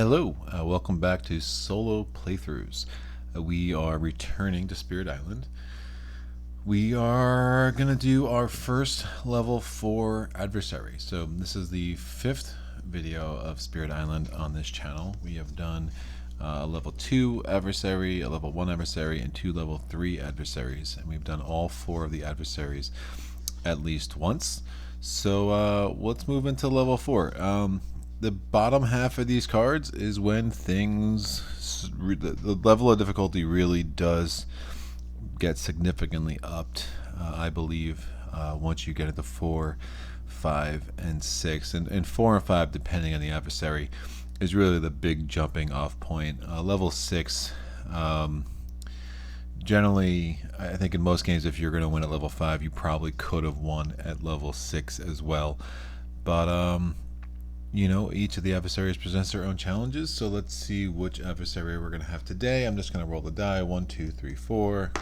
Hello, welcome back to Solo Playthroughs. We are returning to Spirit Island. We are going to do our first level 4 adversary. So this is the 5th video of Spirit Island on this channel. We have done a level 2 adversary, a level 1 adversary, and 2 level 3 adversaries. And we've done all 4 of the adversaries at least once. So let's move into level 4. The bottom half of these cards is when things, the level of difficulty really does get significantly upped, I believe, once you get into 4, 5, and 6. And 4 and 5, depending on the adversary, is really the big jumping off point. Level 6, generally, I think in most games, if you're going to win at level 5, you probably could have won at level 6 as well. But, you know, each of the adversaries presents their own challenges, so let's see which adversary we're going to have today. I'm just going to roll the die. 1, 2, 3, 4.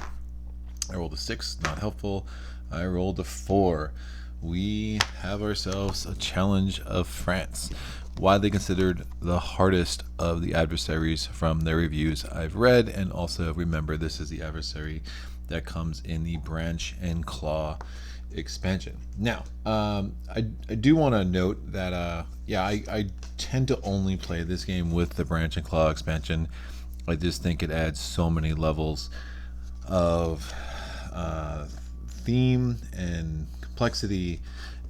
I rolled a 6, not helpful. I rolled a 4. We have ourselves a Challenge of France, widely considered the hardest of the adversaries from the reviews I've read. And also remember, this is the adversary that comes in the Branch and Claw expansion. Now, I do want to note that I tend to only play this game with the Branch and Claw expansion. I just think it adds so many levels of theme and complexity,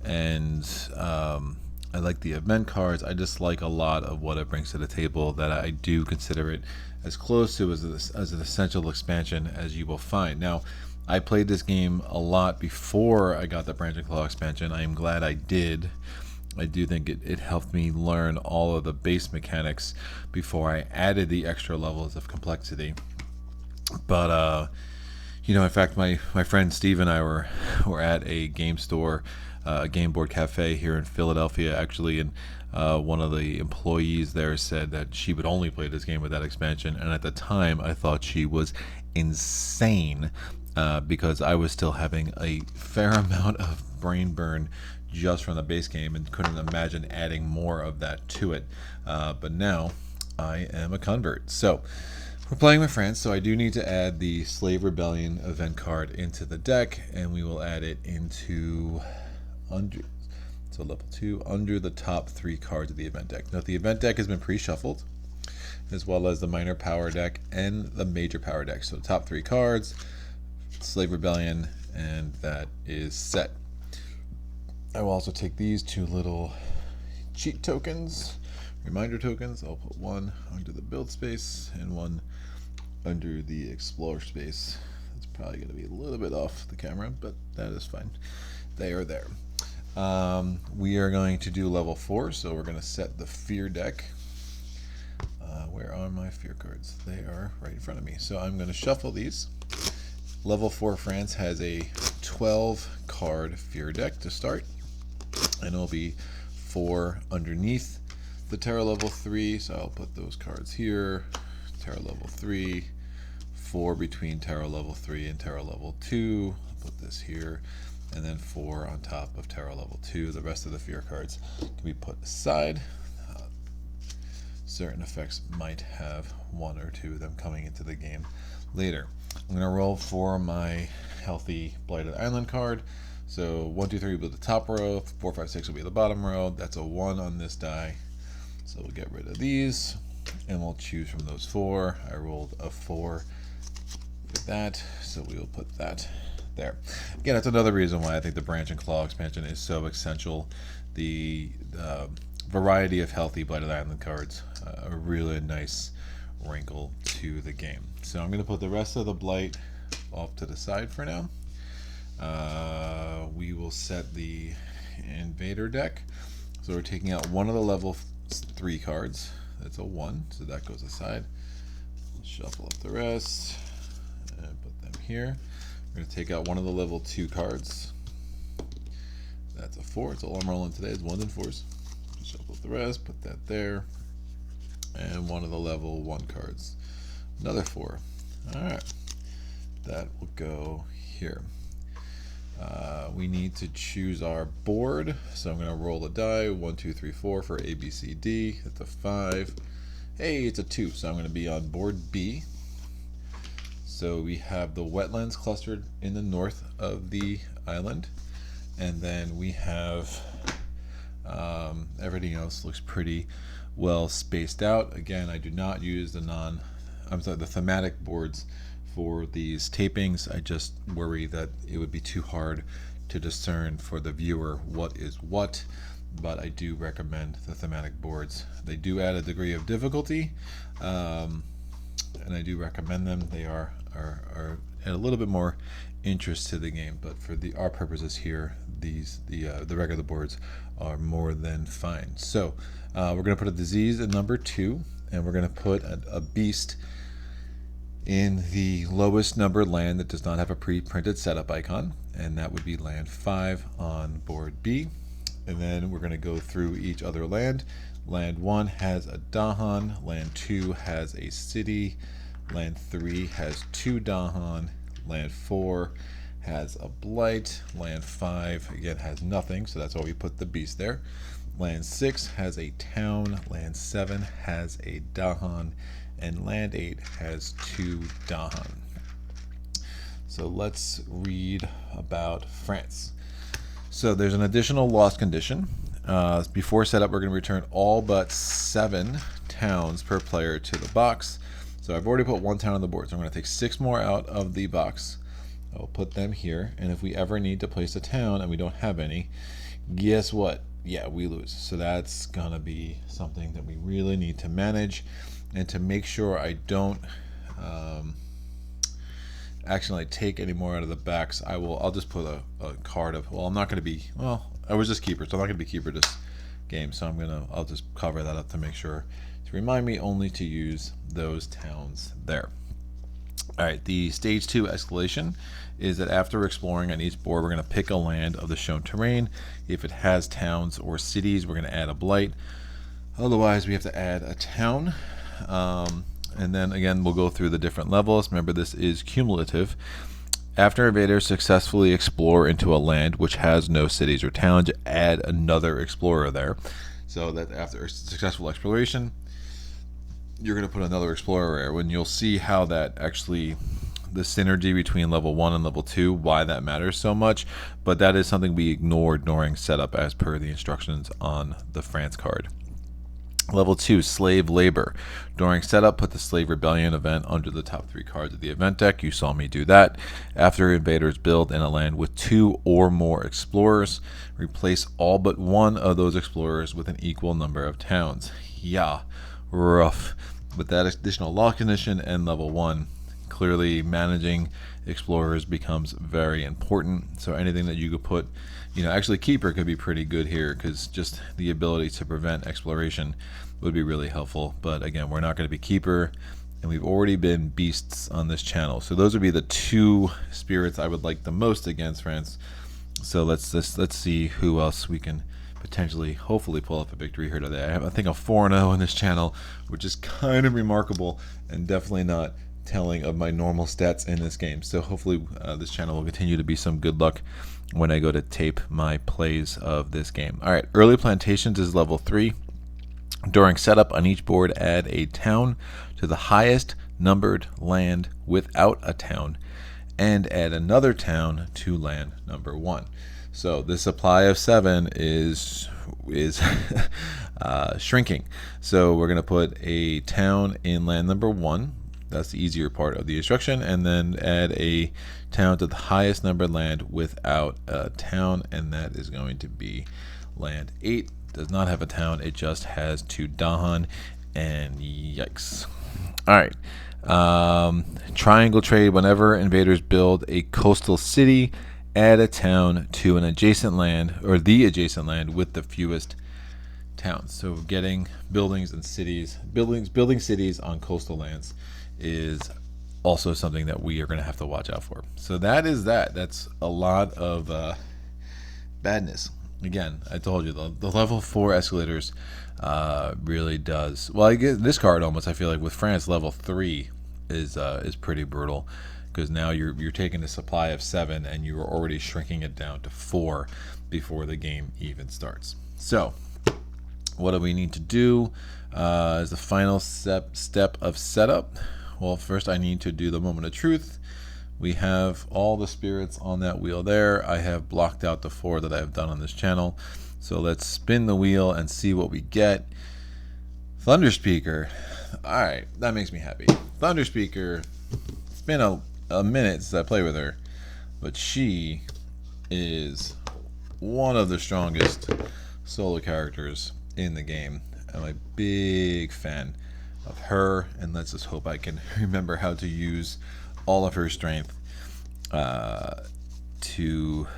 and I like the event cards. I just like a lot of what it brings to the table, that I do consider it as close to as an essential expansion as you will find. Now, I played this game a lot before I got the Branch and Claw expansion. I am glad I did. I do think it helped me learn all of the base mechanics before I added the extra levels of complexity. But you know, in fact, my friend Steve and I were at a game store, a game board cafe here in Philadelphia, actually, and one of the employees there said that she would only play this game with that expansion, and at the time I thought she was insane, because I was still having a fair amount of brain burn just from the base game and couldn't imagine adding more of that to it. But now I am a convert. So we're playing with France, so I do need to add the Slave Rebellion event card into the deck, and we will add it into so level 2 under the top 3 cards of the event deck. Now, the event deck has been pre-shuffled, as well as the minor power deck and the major power deck. So the top 3 cards, Slave Rebellion, and that is set. I will also take these 2 little cheat tokens, reminder tokens. I'll put one under the build space and one under the explore space. It's probably going to be a little bit off the camera, but that is fine. They are there. We are going to do level 4, so we're going to set the fear deck. Where are my fear cards? They are right in front of me. So I'm going to shuffle these. Level 4 France has a 12 card fear deck to start, and it'll be 4 underneath the Terra level 3, so I'll put those cards here. Terra level 3, 4 between Terra level 3 and Terra level 2. I'll put this here, and then 4 on top of Terra level 2. The rest of the fear cards can be put aside. Certain effects might have 1 or 2 of them coming into the game later. I'm going to roll for my healthy Blighted Island card. So 1, 2, 3 will be the top row, 4, 5, 6 will be the bottom row. That's a 1 on this die. So we'll get rid of these, and we'll choose from those 4. I rolled a 4 with that, so we will put that there. Again, that's another reason why I think the Branch and Claw expansion is so essential. The variety of healthy Blighted Island cards, a really nice wrinkle to the game. So I'm going to put the rest of the Blight off to the side for now. We will set the Invader deck. So we're taking out one of the level 3 cards. That's a 1, so that goes aside. Shuffle up the rest and put them here. We're going to take out one of the level 2 cards. That's a 4. It's all I'm rolling today is 1s and 4s. Shuffle up the rest, put that there. And one of the level 1 cards. Another 4. Alright. That will go here. We need to choose our board, so I'm going to roll a die. 1, 2, 3, 4 for A, B, C, D. That's a 5. Hey, it's a 2, so I'm going to be on board B. So we have the wetlands clustered in the north of the island, and then we have everything else looks pretty well spaced out. Again, I do not use the thematic boards for these tapings. I just worry that it would be too hard to discern for the viewer what is what, but I do recommend the thematic boards. They do add a degree of difficulty, and I do recommend them. They are add a little bit more interest to the game, but for our purposes here, the regular boards are more than fine. So we're going to put a disease in number 2, and we're going to put a beast in the lowest numbered land that does not have a pre-printed setup icon, and that would be land 5 on board B. And then we're going to go through each other land. Land 1 has a Dahan, land 2 has a city, land 3 has 2 Dahan, land 4 has a blight, land 5 again has nothing, so that's why we put the beast there. Land 6 has a town, land 7 has a Dahan, and land 8 has 2 Dahan. So let's read about France. So there's an additional loss condition. Before setup, we're going to return all but 7 towns per player to the box. So I've already put 1 town on the board, so I'm going to take 6 more out of the box. I'll put them here, and if we ever need to place a town and we don't have any, guess what? Yeah, we lose. So that's going to be something that we really need to manage. And to make sure I don't accidentally take any more out of the backs, I'll just put a card of, well, I'm not going to be, well, I was just keeper, so I'm not going to be keeper this game, so I'll just cover that up to make sure to remind me only to use those towns there. All right, the stage 2 escalation is that after exploring on each board, we're going to pick a land of the shown terrain. If it has towns or cities, we're going to add a blight. Otherwise, we have to add a town. And then again, we'll go through the different levels. Remember, this is cumulative. After invaders successfully explore into a land which has no cities or towns, add another explorer there. So that after successful exploration, you're going to put another explorer there. When you'll see how that actually, the synergy between level 1 and level 2, why that matters so much. But that is something we ignored during setup as per the instructions on the France card. Level 2, slave labor. During setup, put the slave rebellion event under the top 3 cards of the event deck. You saw me do that. After invaders build in a land with 2 or more explorers, replace all but 1 of those explorers with an equal number of towns. Yeah, rough. With that additional lock condition and level 1, clearly managing explorers becomes very important. So anything that you could put, actually keeper could be pretty good here, because just the ability to prevent exploration would be really helpful. But again, we're not going to be keeper, and we've already been beasts on this channel. So those would be the 2 spirits I would like the most against France. So let's see who else we can potentially, hopefully, pull off a victory here today. I think a 4-0 on this channel, which is kind of remarkable and definitely not telling of my normal stats in this game. So hopefully this channel will continue to be some good luck when I go to tape my plays of this game. All right, early plantations is level 3. During setup on each board, add a town to the highest numbered land without a town, and add another town to land number 1. So the supply of 7 is shrinking. So we're going to put a town in land number 1. That's the easier part of the instruction, and then add a town to the highest numbered land without a town, and that is going to be land 8. Does not have a town, it just has 2 Dahan, and yikes. Alright, triangle trade. Whenever invaders build a coastal city, add a town to an adjacent land, or the adjacent land with the fewest towns. So getting buildings and cities, building cities on coastal lands is also something that we are going to have to watch out for. So that's a lot of badness. Again, I told you the level 4 escalators really does well. I guess this card almost, I feel like with France, level 3 is pretty brutal, because now you're taking a supply of 7 and you're already shrinking it down to 4 before the game even starts. So What do we need to do as the final step of setup? Well, first I need to do the moment of truth. We have all the spirits on that wheel there. I have blocked out the 4 that I've done on this channel. So let's spin the wheel and see what we get. Thunderspeaker. All right, that makes me happy. Thunderspeaker. It's been a minute since I played with her, but she is one of the strongest solo characters in the game. I'm a big fan of her, and let's just hope I can remember how to use all of her strength to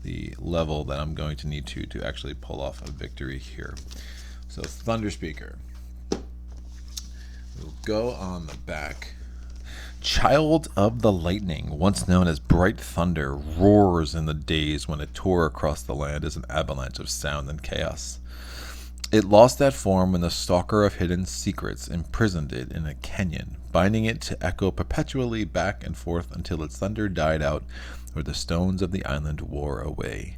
the level that I'm going to need to actually pull off a victory here. So Thunderspeaker. We'll go on the back. Child of the Lightning, once known as Bright Thunder, roars in the days when it tore across the land as an avalanche of sound and chaos. It lost that form when the Stalker of Hidden Secrets imprisoned it in a canyon, binding it to echo perpetually back and forth until its thunder died out or the stones of the island wore away.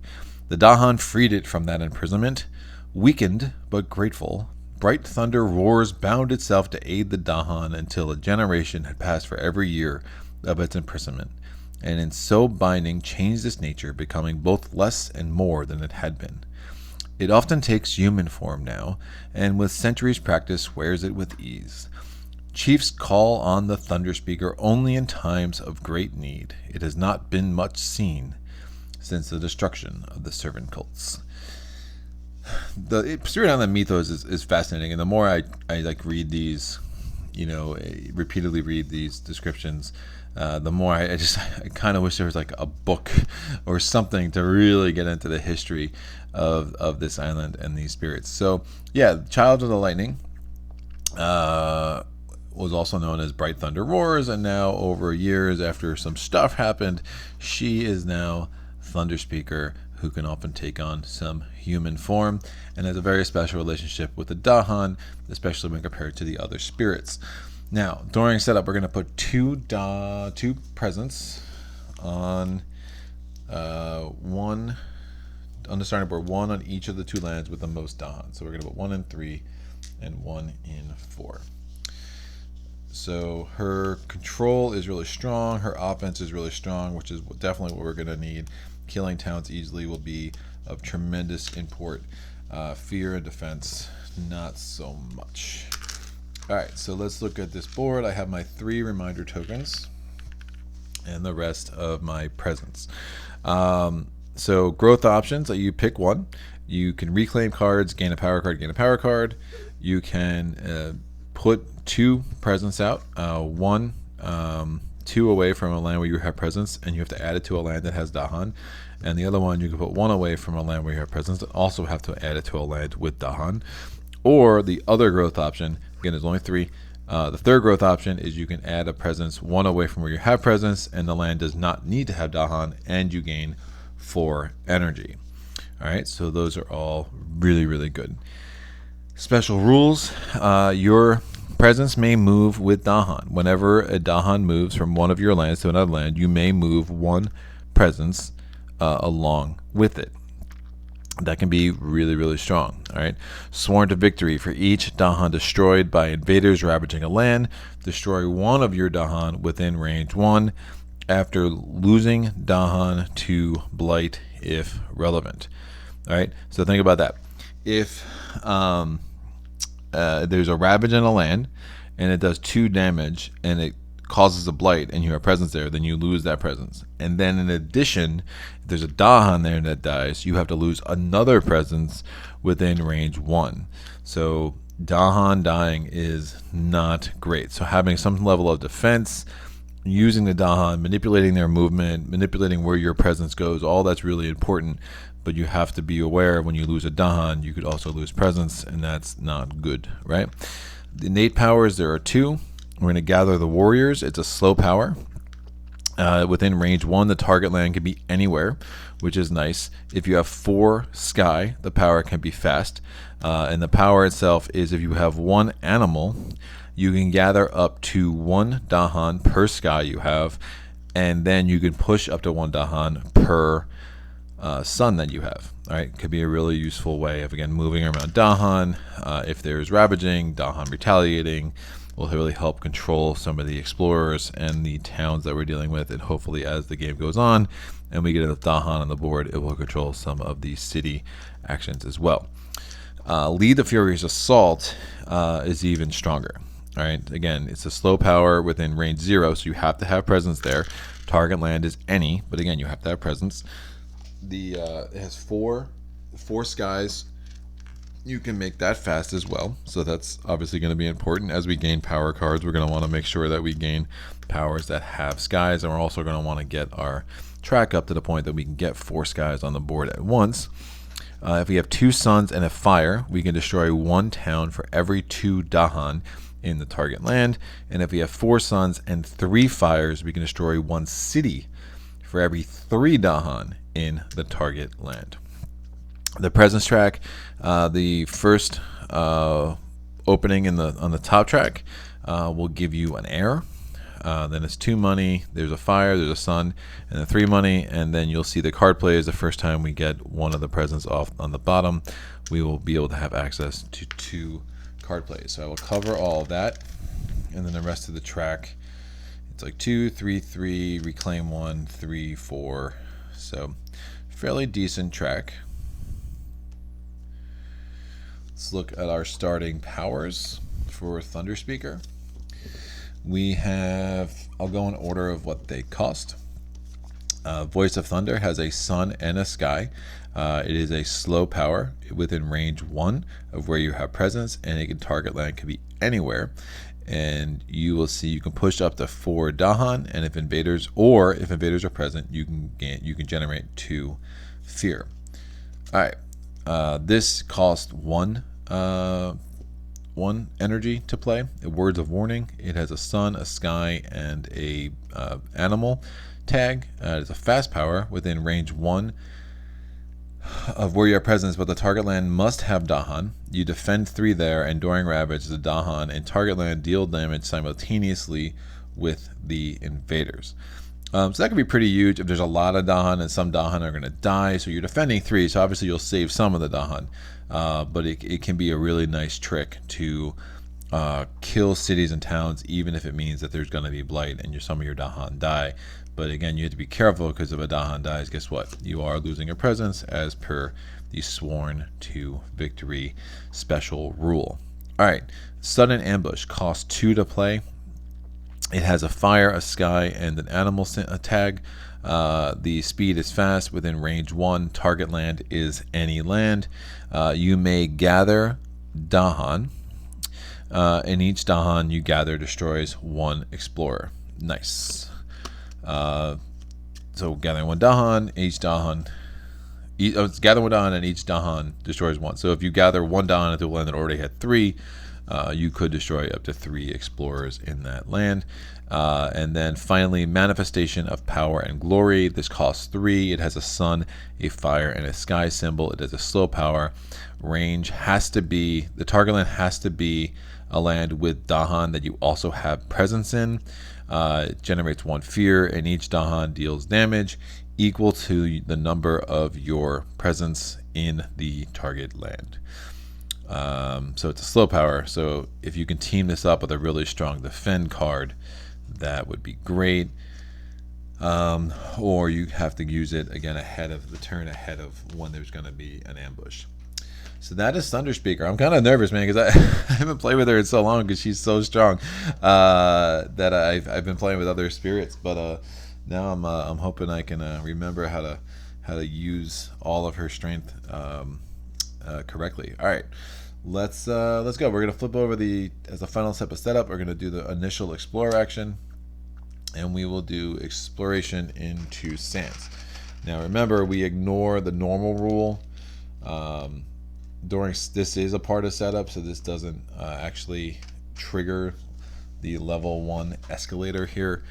The Dahan freed it from that imprisonment. Weakened but grateful, Bright Thunder roars bound itself to aid the Dahan until a generation had passed for every year of its imprisonment, and in so binding changed its nature, becoming both less and more than it had been. It often takes human form now, and with centuries' practice wears it with ease. Chiefs call on the Thunderspeaker only in times of great need. It has not been much seen since the destruction of the servant cults. The Spirit Island mythos is fascinating, and the more I like read these, repeatedly read these descriptions, the more I kind of wish there was like a book or something to really get into the history of this island and these spirits. So yeah, Child of the Lightning was also known as Bright Thunder Roars, and now over years after some stuff happened, she is now Thunderspeaker, who can often take on some human form and has a very special relationship with the Dahan, especially when compared to the other spirits. Now, during setup, we're going to put two presents on one on the starting board, 1 on each of the 2 lands with the most Dahan. So we're going to put 1 in 3 and 1 in 4. So her control is really strong. Her offense is really strong, which is definitely what we're going to need. Killing towns easily will be of tremendous import. Fear and defense, not so much. All right, so let's look at this board. I have my 3 reminder tokens and the rest of my presents. So growth options, you pick one. You can reclaim cards, gain a power card, gain a power card. You can put 2 presents out, 2 away from a land where you have presence, and you have to add it to a land that has Dahan. And the other one, you can put 1 away from a land where you have presence, and also have to add it to a land with Dahan. Or the other growth option, again, there's only 3. The third growth option is you can add a presence 1 away from where you have presence, and the land does not need to have Dahan, and you gain 4 energy. All right, so those are all really, really good. Special rules, your presence may move with Dahan. Whenever a Dahan moves from one of your lands to another land, you may move 1 presence along with it. That can be really, really strong. All right. Sworn to victory. For each Dahan destroyed by invaders ravaging a land, destroy 1 of your Dahan within range 1 after losing Dahan to blight if relevant. All right. So think about that. If there's a ravage in a land and it does 2 damage and it causes a blight and you have presence there, then you lose that presence. And then in addition, if there's a Dahan there that dies, you have to lose another presence within range 1. So Dahan dying is not great. So having some level of defense, using the Dahan, manipulating their movement, manipulating where your presence goes, all that's really important. But you have to be aware when you lose a Dahan, you could also lose presence, and that's not good, right? The innate powers, there are 2. We're going to gather the warriors. It's a slow power. Within range 1, the target land can be anywhere, which is nice. If you have 4 sky, the power can be fast. And the power itself is if you have 1 animal, you can gather up to 1 Dahan per sky you have, and then you can push up to 1 Dahan per sun that you have. All right, could be a really useful way of, again, moving around Dahan. If there's ravaging, Dahan retaliating will really help control some of the explorers and the towns that we're dealing with. And hopefully, as the game goes on and we get enough Dahan on the board, it will control some of the city actions as well. Lead the Furious Assault is even stronger. All right, again, it's a slow power within range 0, so you have to have presence there. Target land is any, but again, you have to have presence. It has four skies. You can make that fast as well, so that's obviously going to be important. As we gain power cards, we're going to want to make sure that we gain powers that have skies, and we're also going to want to get our track up to the point that we can get 4 skies on the board at once. If we have 2 suns and a fire, we can destroy 1 town for every 2 Dahan in the target land. And if we have 4 suns and 3 fires, we can destroy 1 city for every 3 Dahan in the target land. The presence track, the first opening on the top track will give you an air. Then it's 2 money, there's a fire, there's a sun, and then 3 money, and then you'll see the card plays. The first time we get one of the presents off on the bottom, we will be able to have access to 2 card plays. So I will cover all of that, and then the rest of the track, it's like 2, 3, 3, reclaim 1, 3, 4. So fairly decent track. Let's look at our starting powers for Thunderspeaker. We have, I'll go in order of what they cost. Voice of Thunder has a sun and a sky. It is a slow power within range 1 of where you have presence, and it can target land, can be anywhere. And you will see you can push up to 4 Dahan, and if invaders are present, you can generate 2 fear. All right, this costs 1 energy to play. Words of Warning. It has a sun, a sky, and a animal tag. It's a fast power within range 1 of where you have presence, but the target land must have Dahan. You defend 3 there, and during Ravage, the Dahan and target land deal damage simultaneously with the invaders. So that could be pretty huge if there's a lot of Dahan, and some Dahan are going to die. So you're defending 3, so obviously you'll save some of the Dahan. But it can be a really nice trick to kill cities and towns, even if it means that there's going to be blight and some of your Dahan die. But again, you have to be careful, because if a Dahan dies, guess what? You are losing your presence as per the Sworn to Victory special rule. All right, Sudden Ambush costs 2 to play. It has a fire, a sky, and an animal tag. The speed is fast within range 1. Target land is any land. You may gather Dahan. In each Dahan you gather destroys 1 explorer. Nice. So gathering 1 Dahan, gather 1 Dahan, and each Dahan destroys 1. So if you gather 1 Dahan into a land that already had 3, you could destroy up to 3 explorers in that land. And then finally, Manifestation of Power and Glory. This costs 3. It has a sun, a fire, and a sky symbol. It has a slow power. Range has to be, the target land has to be a land with Dahan that you also have presence in. It generates 1 fear, and each Dahan deals damage equal to the number of your presence in the target land. So it's a slow power. So if you can team this up with a really strong defend card, that would be great. Or you have to use it again ahead of the turn, ahead of when there's going to be an ambush. So that is Thunderspeaker. I'm kind of nervous, man, because I haven't played with her in so long, because she's so strong that I've been playing with other spirits. But now I'm hoping I can remember how to use all of her strength correctly. All right, let's go. We're gonna flip over as the final step of setup. We're gonna do the initial explorer action, and we will do exploration into sands. Now remember, we ignore the normal rule. This is a part of setup, so this doesn't actually trigger the level 1 escalator here,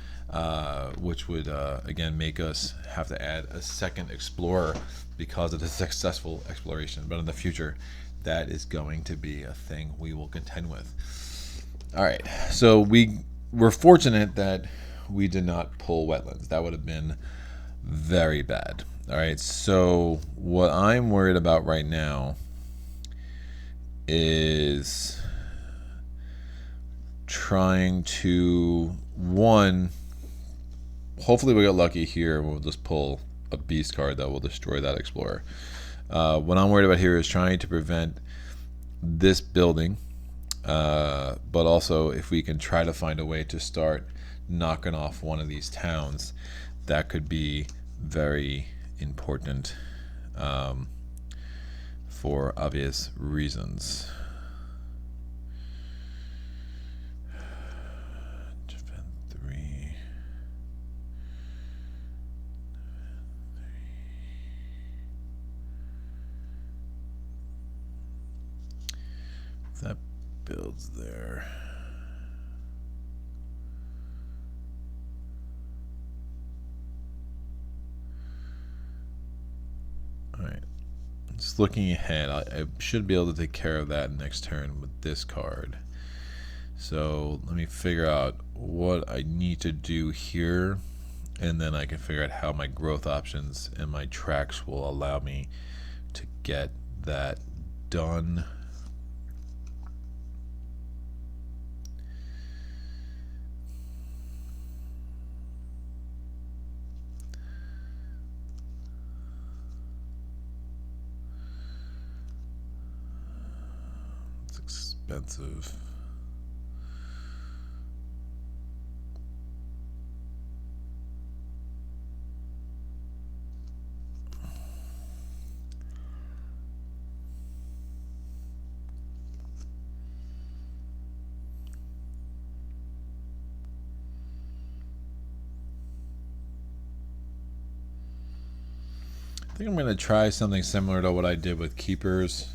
which would again make us have to add a second explorer because of the successful exploration. But in the future, that is going to be a thing we will contend with. All right, so we're fortunate that we did not pull wetlands. That would have been very bad. All right, so what I'm worried about right now is trying to, one, hopefully we get lucky here and we'll just pull a beast card that will destroy that explorer. What I'm worried about here is trying to prevent this building, but also if we can try to find a way to start knocking off one of these towns, that could be very important, for obvious reasons. Defend 3. That builds there. Alright, just looking ahead, I should be able to take care of that next turn with this card. So let me figure out what I need to do here, and then I can figure out how my growth options and my tracks will allow me to get that done. Expensive. I think I'm going to try something similar to what I did with Keepers.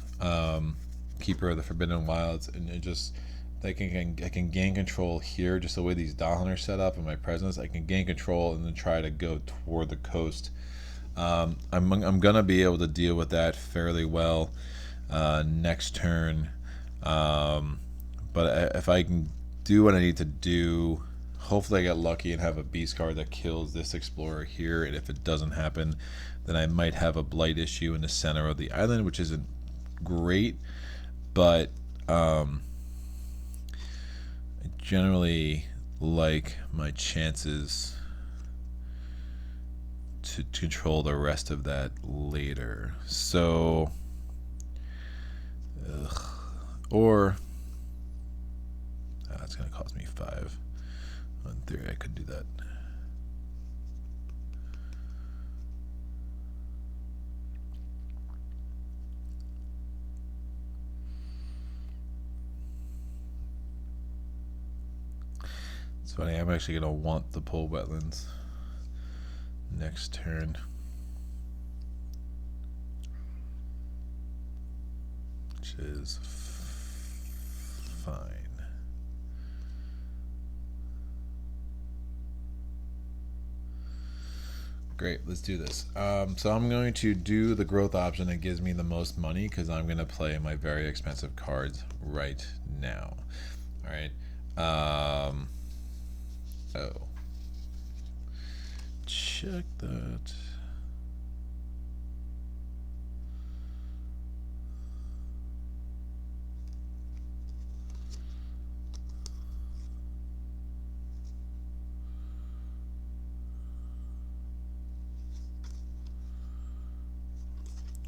Keeper of the Forbidden Wilds, and it just I can gain control here, just the way these Dahan are set up and my presence. I can gain control and then try to go toward the coast. I'm gonna be able to deal with that fairly well next turn, but if I can do what I need to do, hopefully I get lucky and have a beast card that kills this explorer here, and if it doesn't happen, then I might have a blight issue in the center of the island, which isn't great, but I generally like my chances to control the rest of that later. So, or that's going to cost me 5. In theory, I could do that. It's funny, I'm actually going to want the pull wetlands next turn. Which is fine. Great, let's do this. So I'm going to do the growth option that gives me the most money, because I'm going to play my very expensive cards right now. All right. Oh. Check that.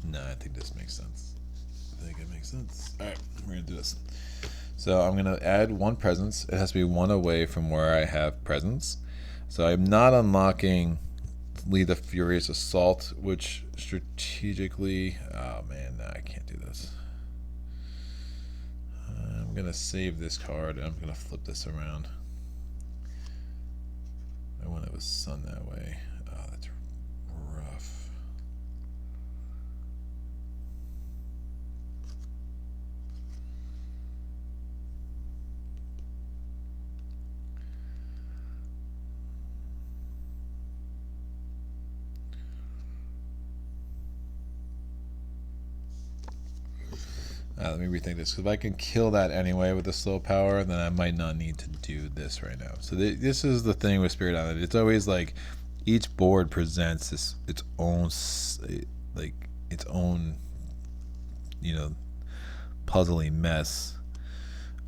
No, I think this makes sense. I think it makes sense. All right, we're gonna do this. So I'm gonna add 1 presence. It has to be 1 away from where I have presence. So I'm not unlocking Lead the Furious Assault, which strategically, oh man, no, I can't do this. I'm gonna save this card and I'm gonna flip this around. I want it with sun that way. Oh, that's rough. Let me rethink this, because if I can kill that anyway with the slow power, then I might not need to do this right now. So this is the thing with Spirit Island. It's always like each board presents its own puzzly mess.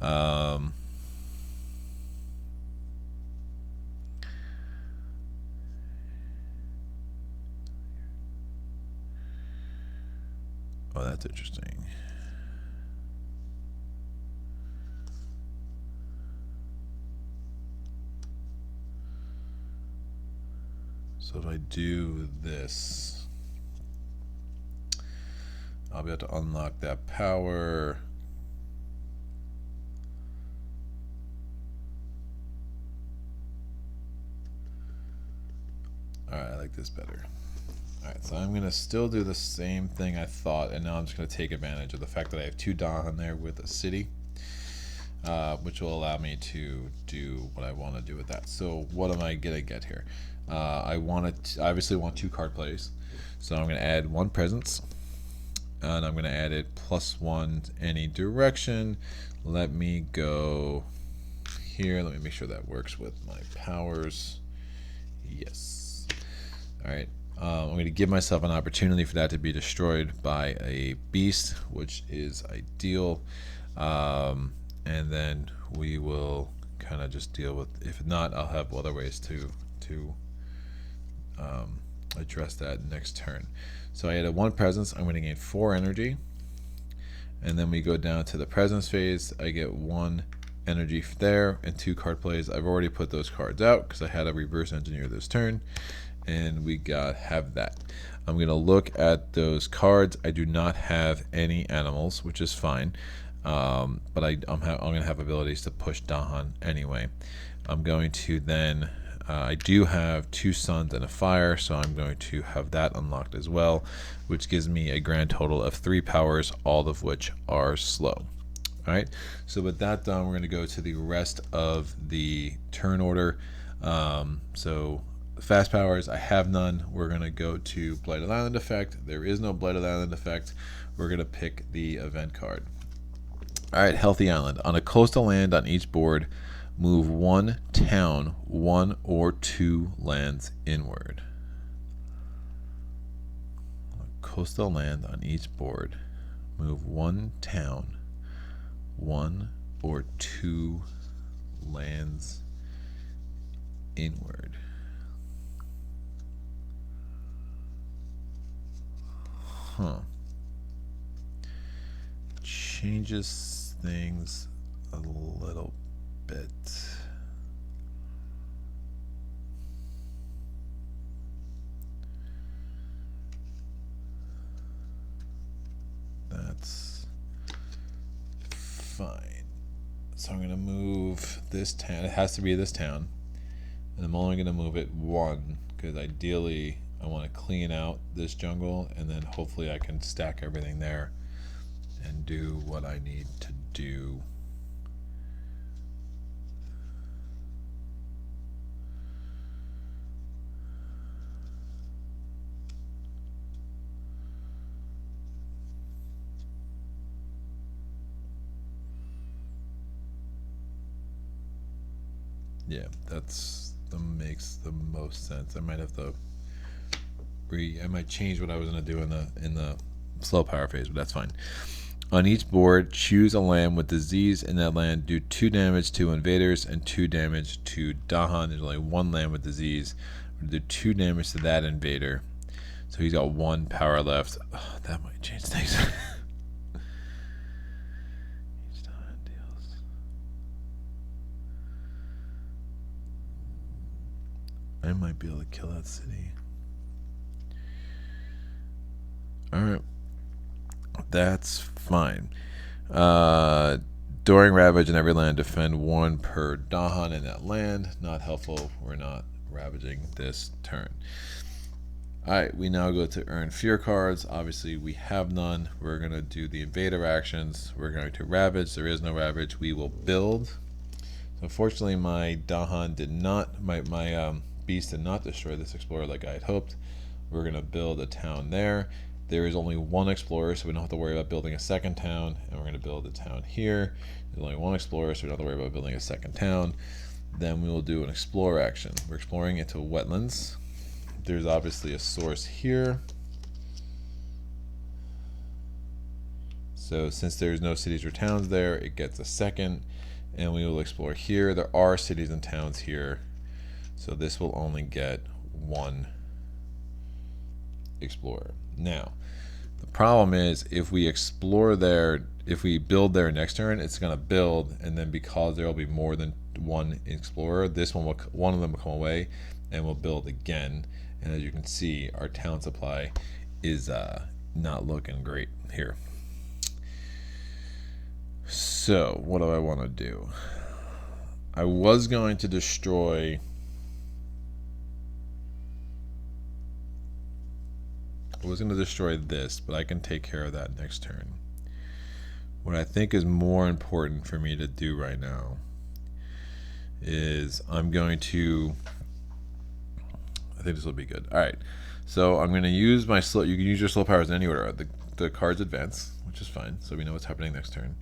Oh, that's interesting. So if I do this, I'll be able to unlock that power. Alright, I like this better. Alright, so I'm going to still do the same thing I thought, and now I'm just going to take advantage of the fact that I have 2 Dahan there with a city, which will allow me to do what I want to do with that. So what am I going to get here? I obviously want 2 card plays, so I'm going to add 1 presence, and I'm going to add it +1 any direction. Let me go here. Let me make sure that works with my powers. Yes. Alright, I'm going to give myself an opportunity for that to be destroyed by a beast, which is ideal, and then we will kind of just deal with, if not, I'll have other ways to address that next turn. So I added 1 presence. I'm going to gain 4 energy, and then we go down to the presence phase. I get 1 energy there and 2 card plays. I've already put those cards out because I had a reverse engineer this turn, and we have that. I'm going to look at those cards. I do not have any animals, which is fine, but I'm going to have abilities to push Dahan anyway. I'm going to then I do have 2 suns and a fire, so I'm going to have that unlocked as well, which gives me a grand total of 3 powers, all of which are slow. Alright, so with that done, we're going to go to the rest of the turn order. So fast powers, I have none. We're going to go to Blighted Island effect. There is no Blighted Island effect. We're going to pick the event card. Alright, Healthy Island. On a coastal land on each board, move 1 town 1 or 2 lands inward. A coastal land on each board, move 1 town 1 or 2 lands inward. Changes things a little bit. That's fine. So I'm going to move this town. It has to be this town. And I'm only going to move it 1 because ideally I want to clean out this jungle, and then hopefully I can stack everything there and do what I need to do. Yeah, that makes the most sense. I might have to I might change what I was going to do in the slow power phase, but that's fine. On each board, choose a land with disease in that land. Do 2 damage to invaders and 2 damage to Dahan. There's only 1 land with disease. Do 2 damage to that invader. So he's got 1 power left. Oh, that might change things. Each Dahan deals. I might be able to kill that city. Alright. That's fine. During Ravage in every land, defend 1 per Dahan in that land. Not helpful. We're not ravaging this turn. Alright, we now go to earn fear cards. Obviously, we have none. We're going to do the invader actions. We're going to ravage. There is no ravage. We will build. So unfortunately, my Dahan did not, my beast did not destroy this explorer like I had hoped. We're going to build a town there. There is only 1 explorer, so we don't have to worry about building a second town. And we're going to build a town here. There's only 1 explorer, so we don't have to worry about building a second town. Then we will do an explore action. We're exploring into wetlands. there's obviously a source here. So since there's no cities or towns there, it gets a second, and we will explore here. There are cities and towns here, so this will only get one explorer. Now, the problem is if we explore there, if we build there next turn, it's going to build, and then because there will be more than one explorer, this one of them will come away, and we'll build again. And as you can see, our town supply is not looking great here. So what do I want to do? I was going to destroy. I was going to destroy this, but I can take care of that next turn. What I think is more important for me to do right now is I'm going to. I think this will be good. All right, so I'm going to use my slow. You can use your slow powers in any order. The cards advance, which is fine, so we know what's happening next turn.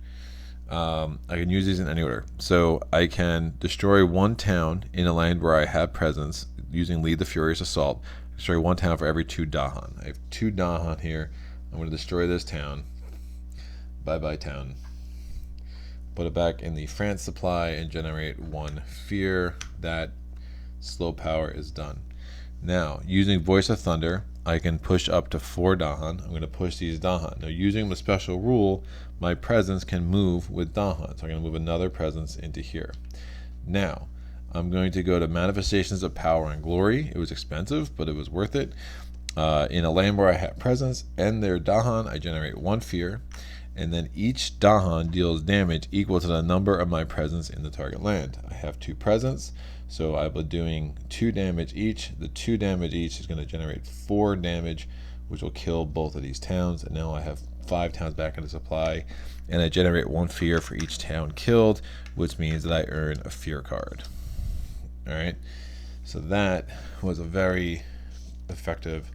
I can use these in any order. So I can destroy one town in a land where I have presence using Lead the Furious Assault. Destroy one town for every 2 Dahan. I have 2 Dahan here. I'm going to destroy this town. Bye-bye town. Put it back in the France supply and generate 1 fear. That slow power is done. Now, using Voice of Thunder, I can push up to 4 Dahan. I'm going to push these Dahan. Now, using the special rule, my presence can move with Dahan. So I'm going to move another presence into here. Now, I'm going to go to Manifestations of Power and Glory. It was expensive, but it was worth it. In a land where I have presence and their Dahan, I generate 1 fear. And then each Dahan deals damage equal to the number of my presence in the target land. I have 2 presence, so I'll be doing 2 damage each. The 2 damage each is going to generate 4 damage, which will kill both of these towns. And now I have 5 towns back in the supply, and I generate 1 fear for each town killed, which means that I earn a fear card. All right, so that was a very effective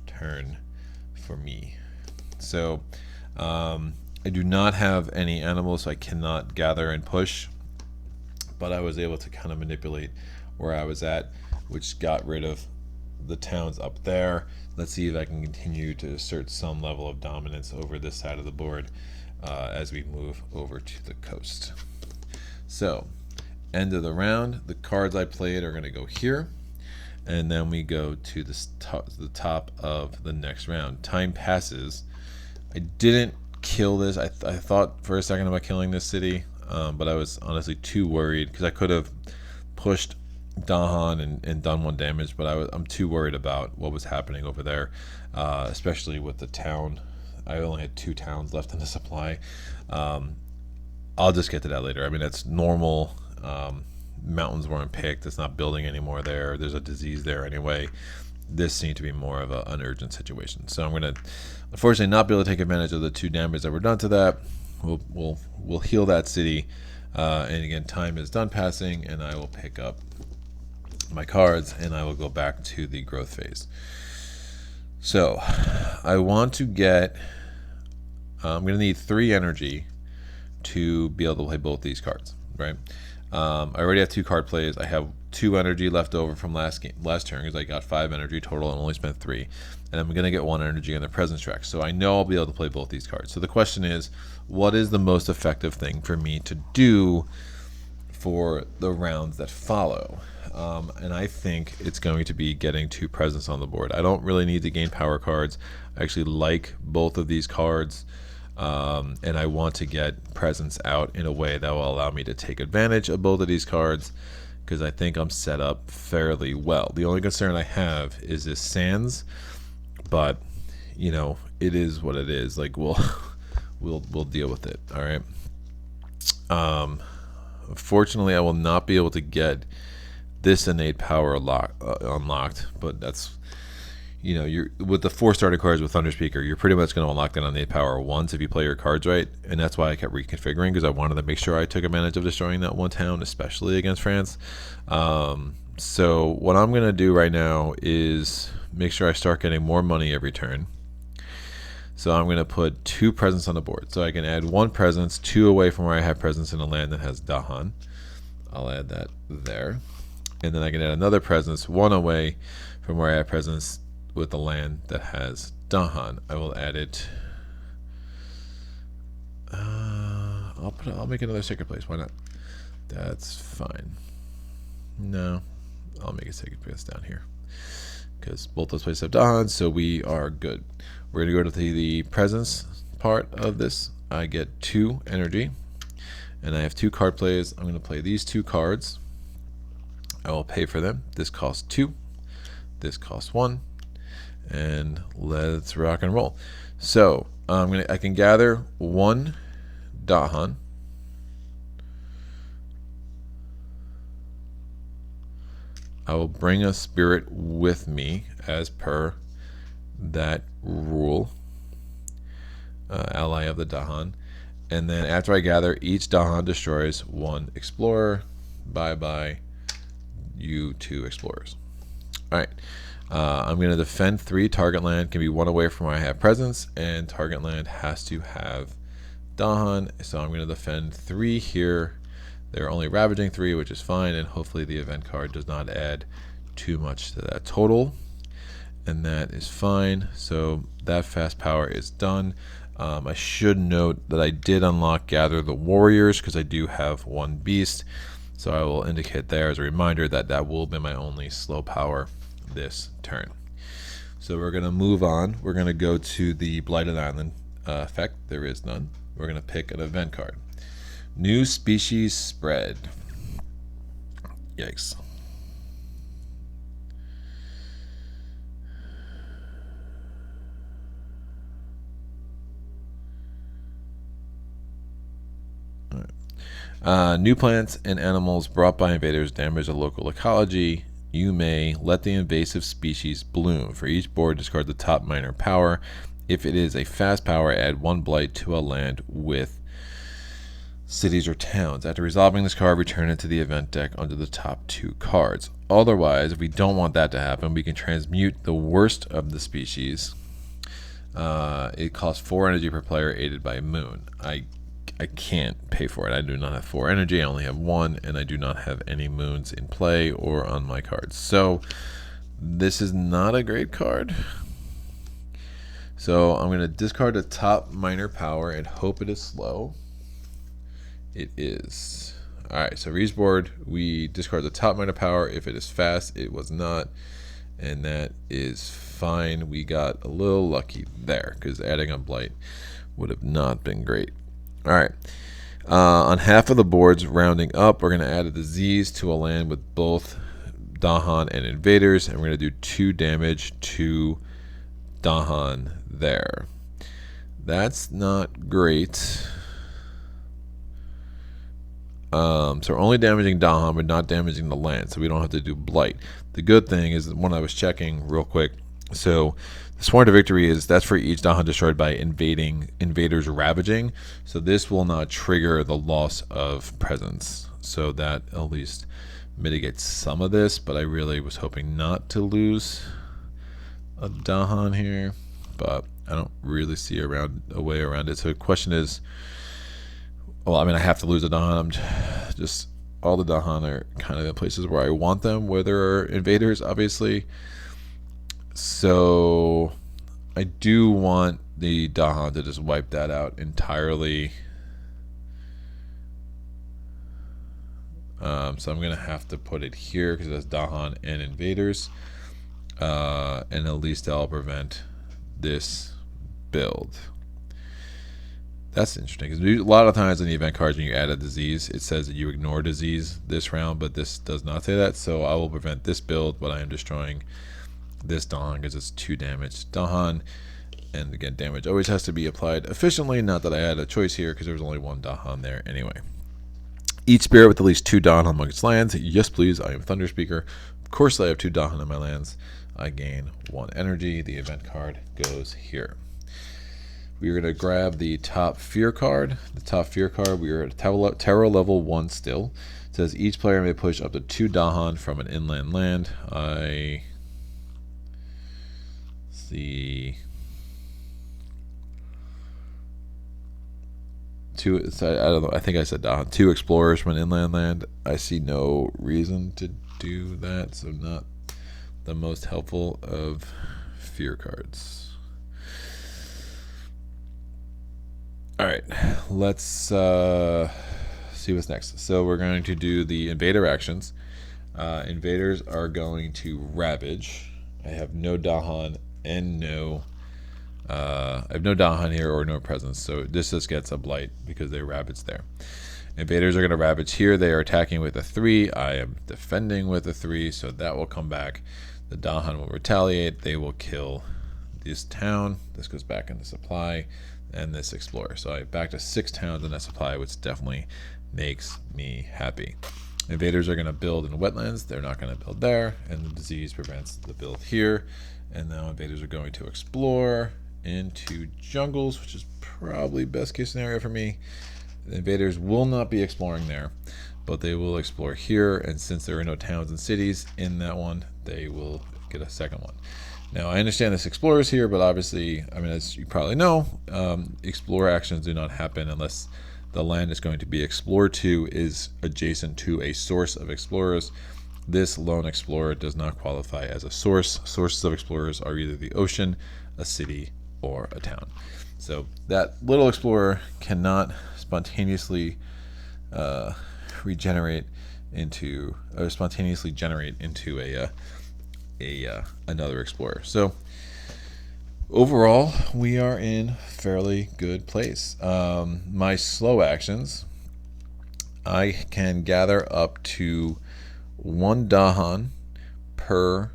turn for me. So I do not have any animals, so I cannot gather and push, but I was able to kind of manipulate where I was at, which got rid of the towns up there. Let's see if I can continue to assert some level of dominance over this side of the board as we move over to the coast. So, end of the round. The cards I played are going to go here, and then we go to the top of the next round. Time passes. I didn't kill this. I thought for a second about killing this city, but I was honestly too worried because I could have pushed Dahan and done 1 damage, but I'm too worried about what was happening over there, especially with the town. I only had 2 towns left in the supply. I'll just get to that later. I mean, that's normal. Mountains weren't picked. It's not building anymore there. There's a disease there anyway. This seemed to be more of an urgent situation. So I'm going to, unfortunately, not be able to take advantage of the 2 damage that were done to that. We'll heal that city. And again, time is done passing, and I will pick up my cards, and I will go back to the growth phase. So I want to get, I'm going to need 3 energy to be able to play both these cards, right? I already have 2 card plays. I have 2 energy left over from last turn because I got 5 energy total and only spent 3. And I'm going to get 1 energy on the presence track. So I know I'll be able to play both these cards. So the question is, what is the most effective thing for me to do for the rounds that follow? And I think it's going to be getting 2 presence on the board. I don't really need to gain power cards. I actually like both of these cards. And I want to get presence out in a way that will allow me to take advantage of both of these cards because I think I'm set up fairly well. The only concern I have is this sands, but you know, it is what it is. Like we'll deal with it. All right. Unfortunately, I will not be able to get this innate power unlocked, but that's, you know, you're with the 4 starter cards with Thunderspeaker, you're pretty much going to unlock that innate power once if you play your cards right, and that's why I kept reconfiguring because I wanted to make sure I took advantage of destroying that 1 town, especially against France. So what I'm going to do right now is make sure I start getting more money every turn. So I'm going to put 2 presence on the board. So I can add 1 presence, 2 away from where I have presence in a land that has Dahan. I'll add that there. and then I can add another presence one away from where I have presence with the land that has Dahan. I will add it. I'll make another sacred place. Why not? That's fine. No, I'll make a sacred place down here because both those places have Dahan, so we are good. We're gonna go to the presence part of this. I get 2 energy, and I have 2 card plays. I'm gonna play these 2 cards. I will pay for them. This costs 2. This costs 1. And let's rock and roll. So I can gather 1 Dahan. I will bring a spirit with me as per that rule. Ally of the Dahan. And then after I gather, each Dahan destroys 1 explorer. Bye-bye, you 2 explorers. Alright. I'm going to defend 3. Target land can be 1 away from where I have presence, and target land has to have Dahan. So I'm going to defend 3 here. They're only ravaging 3, which is fine, and hopefully the event card does not add too much to that total. And that is fine. So that fast power is done. I should note that I did unlock Gather the Warriors because I do have 1 beast. So I will indicate there as a reminder that that will be my only slow power this turn. So we're going to move on. We're going to go to the Blighted Island effect. There is none. We're going to pick an event card. New species spread. Yikes. New plants and animals brought by invaders damage the local ecology. You may let the invasive species bloom. For each board, discard the top minor power. If it is a fast power, add 1 blight to a land with cities or towns. After resolving this card, return it to the event deck under the top 2 cards. Otherwise, if we don't want that to happen, we can transmute the worst of the species. It costs 4 energy per player, aided by Moon. I can't pay for it. I do not have 4 energy. I only have 1, and I do not have any moons in play or on my cards. So this is not a great card. So I'm going to discard the top minor power and hope it is slow. It is. Alright, so for each board, we discard the top minor power. If it is fast, it was not. And that is fine. We got a little lucky there because adding a blight would have not been great. Alright. On half of the boards, rounding up, we're going to add a disease to a land with both Dahan and invaders. And we're going to do 2 damage to Dahan there. That's not great. So we're only damaging Dahan, but not damaging the land, so we don't have to do blight. The good thing is that when I was checking real quick, so the Sworn to Victory that's for each Dahan destroyed by invaders ravaging. So this will not trigger the loss of presence. So that at least mitigates some of this, but I really was hoping not to lose a Dahan here, but I don't really see a way around it. So the question is, well, I mean, I have to lose a Dahan. I'm just all the Dahan are kind of in places where I want them, where there are invaders, obviously. So I do want the Dahan to just wipe that out entirely. So I'm going to have to put it here because that's Dahan and invaders. And at least that'll prevent this build. That's interesting because a lot of times in the event cards when you add a disease, it says that you ignore disease this round, but this does not say that. So I will prevent this build, but I am destroying this Dahan because it's 2 damage Dahan. And again, damage always has to be applied efficiently. Not that I had a choice here because there was only 1 Dahan there anyway. Each spirit with at least 2 Dahan among its lands. Yes, please. I am Thunderspeaker. Of course, I have 2 Dahan in my lands. I gain 1 energy. The event card goes here. We're going to grab the top fear card. The top fear card, we are at terror level 1 still. It says each player may push up to 2 Dahan from an inland land. I see 2. I don't know. I think I said Dahan. 2 explorers from an inland land. I see no reason to do that, so not the most helpful of fear cards. Alright, let's see what's next. So we're going to do the invader actions. Invaders are going to ravage. I have no Dahan and no I have no Dahan here or no presence, so this just gets a blight because they ravage there. Invaders are going to ravage here. They are attacking with a 3. I am defending with a 3, so that will come back. The Dahan will retaliate. They will kill this town. This goes back into supply, and this explorer. So I back to 6 towns in that supply, which definitely makes me happy. Invaders are going to build in wetlands. They're not going to build there, and the disease prevents the build here. And now invaders are going to explore into jungles, which is probably best case scenario for me. The invaders will not be exploring there, but they will explore here, and since there are no towns and cities in that one, they will get a second one. Now, I understand this explorer is here, but obviously, I mean, as you probably know, explorer actions do not happen unless the land is going to be explored to is adjacent to a source of explorers. This lone explorer does not qualify as a source. Sources of explorers are either the ocean, a city, or a town. So that little explorer cannot spontaneously regenerate into, or spontaneously generate into another explorer. So overall, we are in fairly good place. My slow actions, I can gather up to 1 Dahan per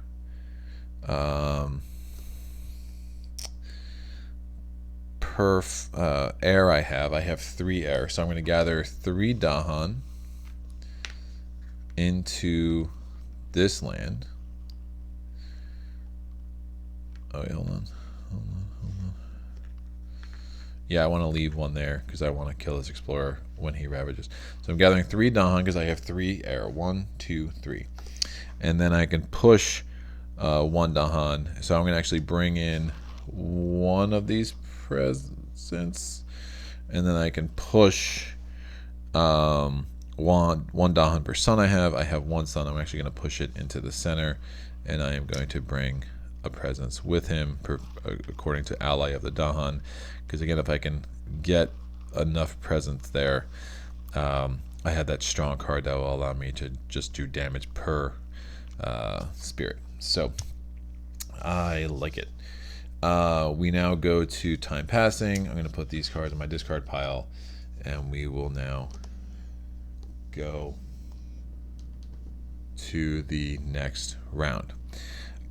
air I have. I have 3 air, so I'm going to gather 3 Dahan into this land. Oh wait, hold on. Yeah, I want to leave 1 there because I want to kill this explorer when he ravages. So I'm gathering 3 Dahan because I have 3 air. 1, 2, 3. And then I can push 1 Dahan. So I'm going to actually bring in 1 of these presents. And then I can push 1 Dahan per sun I have. I have 1 sun. I'm actually going to push it into the center. And I am going to bring a presence with him according to ally of the Dahan, because again, if I can get enough presence there, I have that strong card that will allow me to just do damage per spirit. So I like it. We now go to time passing. I'm going to put these cards in my discard pile, and we will now go to the next round.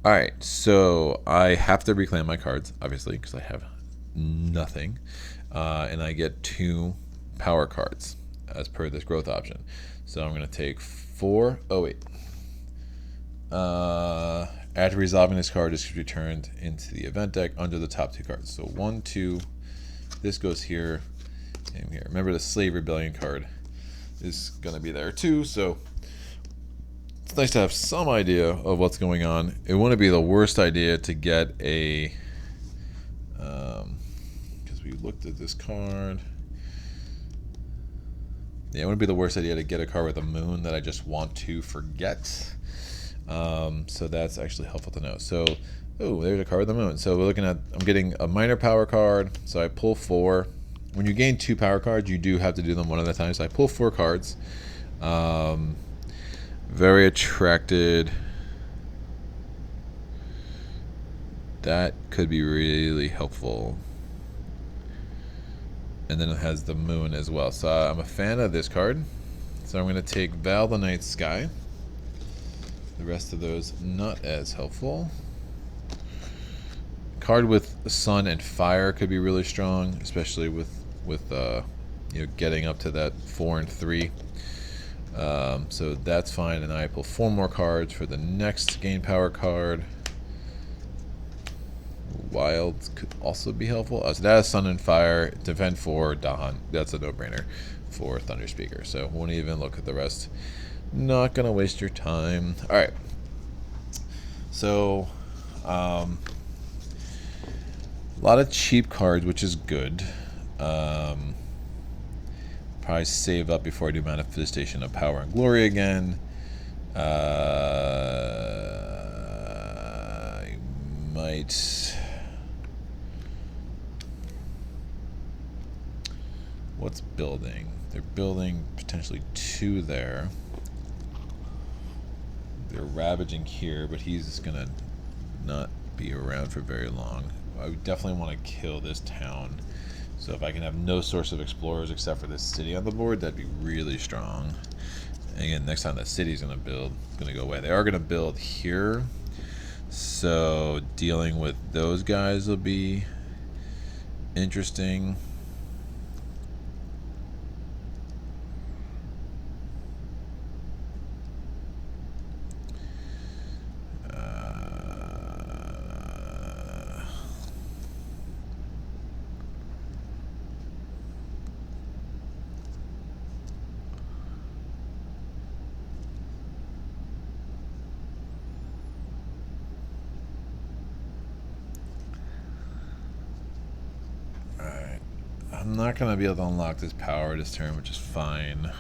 All right, so I have to reclaim my cards, obviously, because I have nothing. And I get 2 power cards as per this growth option. So I'm going to take 4. Oh, wait. After resolving this card, this is returned into the event deck under the top 2 cards. So 1, 2. This goes here and here. Remember, the Slave Rebellion card is going to be there too. So it's nice to have some idea of what's going on. It wouldn't be the worst idea to get a, because we looked at this card. Yeah, it wouldn't be the worst idea to get a card with a moon that I just want to forget. So that's actually helpful to know. So, oh, there's a card with the moon. So we're looking at, I'm getting a minor power card. So I pull 4. When you gain 2 power cards, you do have to do them one at a time. So I pull 4 cards. Very attracted. That could be really helpful. And then it has the moon as well. So I'm a fan of this card. So I'm going to take Val the Night Sky. The rest of those not as helpful. Card with sun and fire could be really strong, especially with getting up to that 4 and 3. So that's fine, and I pull 4 more cards for the next gain power card. Wild could also be helpful. So that is Sun and Fire. Defend 4, Dahan. That's a no-brainer for Thunderspeaker. So won't even look at the rest. Not gonna waste your time. All right. So a lot of cheap cards, which is good. Probably save up before I do Manifestation of Power and Glory again. I might. What's building? They're building potentially 2 there. They're ravaging here, but he's gonna not be around for very long. I would definitely want to kill this town. So if I can have no source of explorers except for this city on the board, that'd be really strong. And again, next time that city's gonna build, it's gonna go away. They are gonna build here, so dealing with those guys will be interesting. I'm not going to be able to unlock this power this turn, which is fine.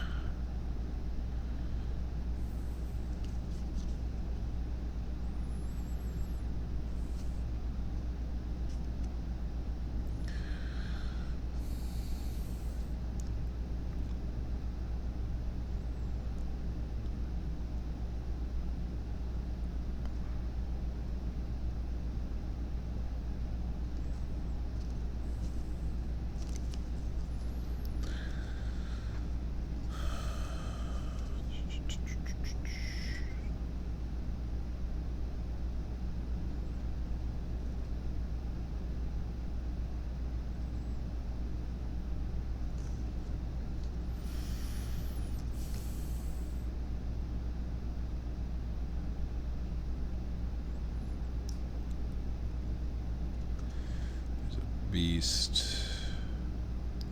Beast.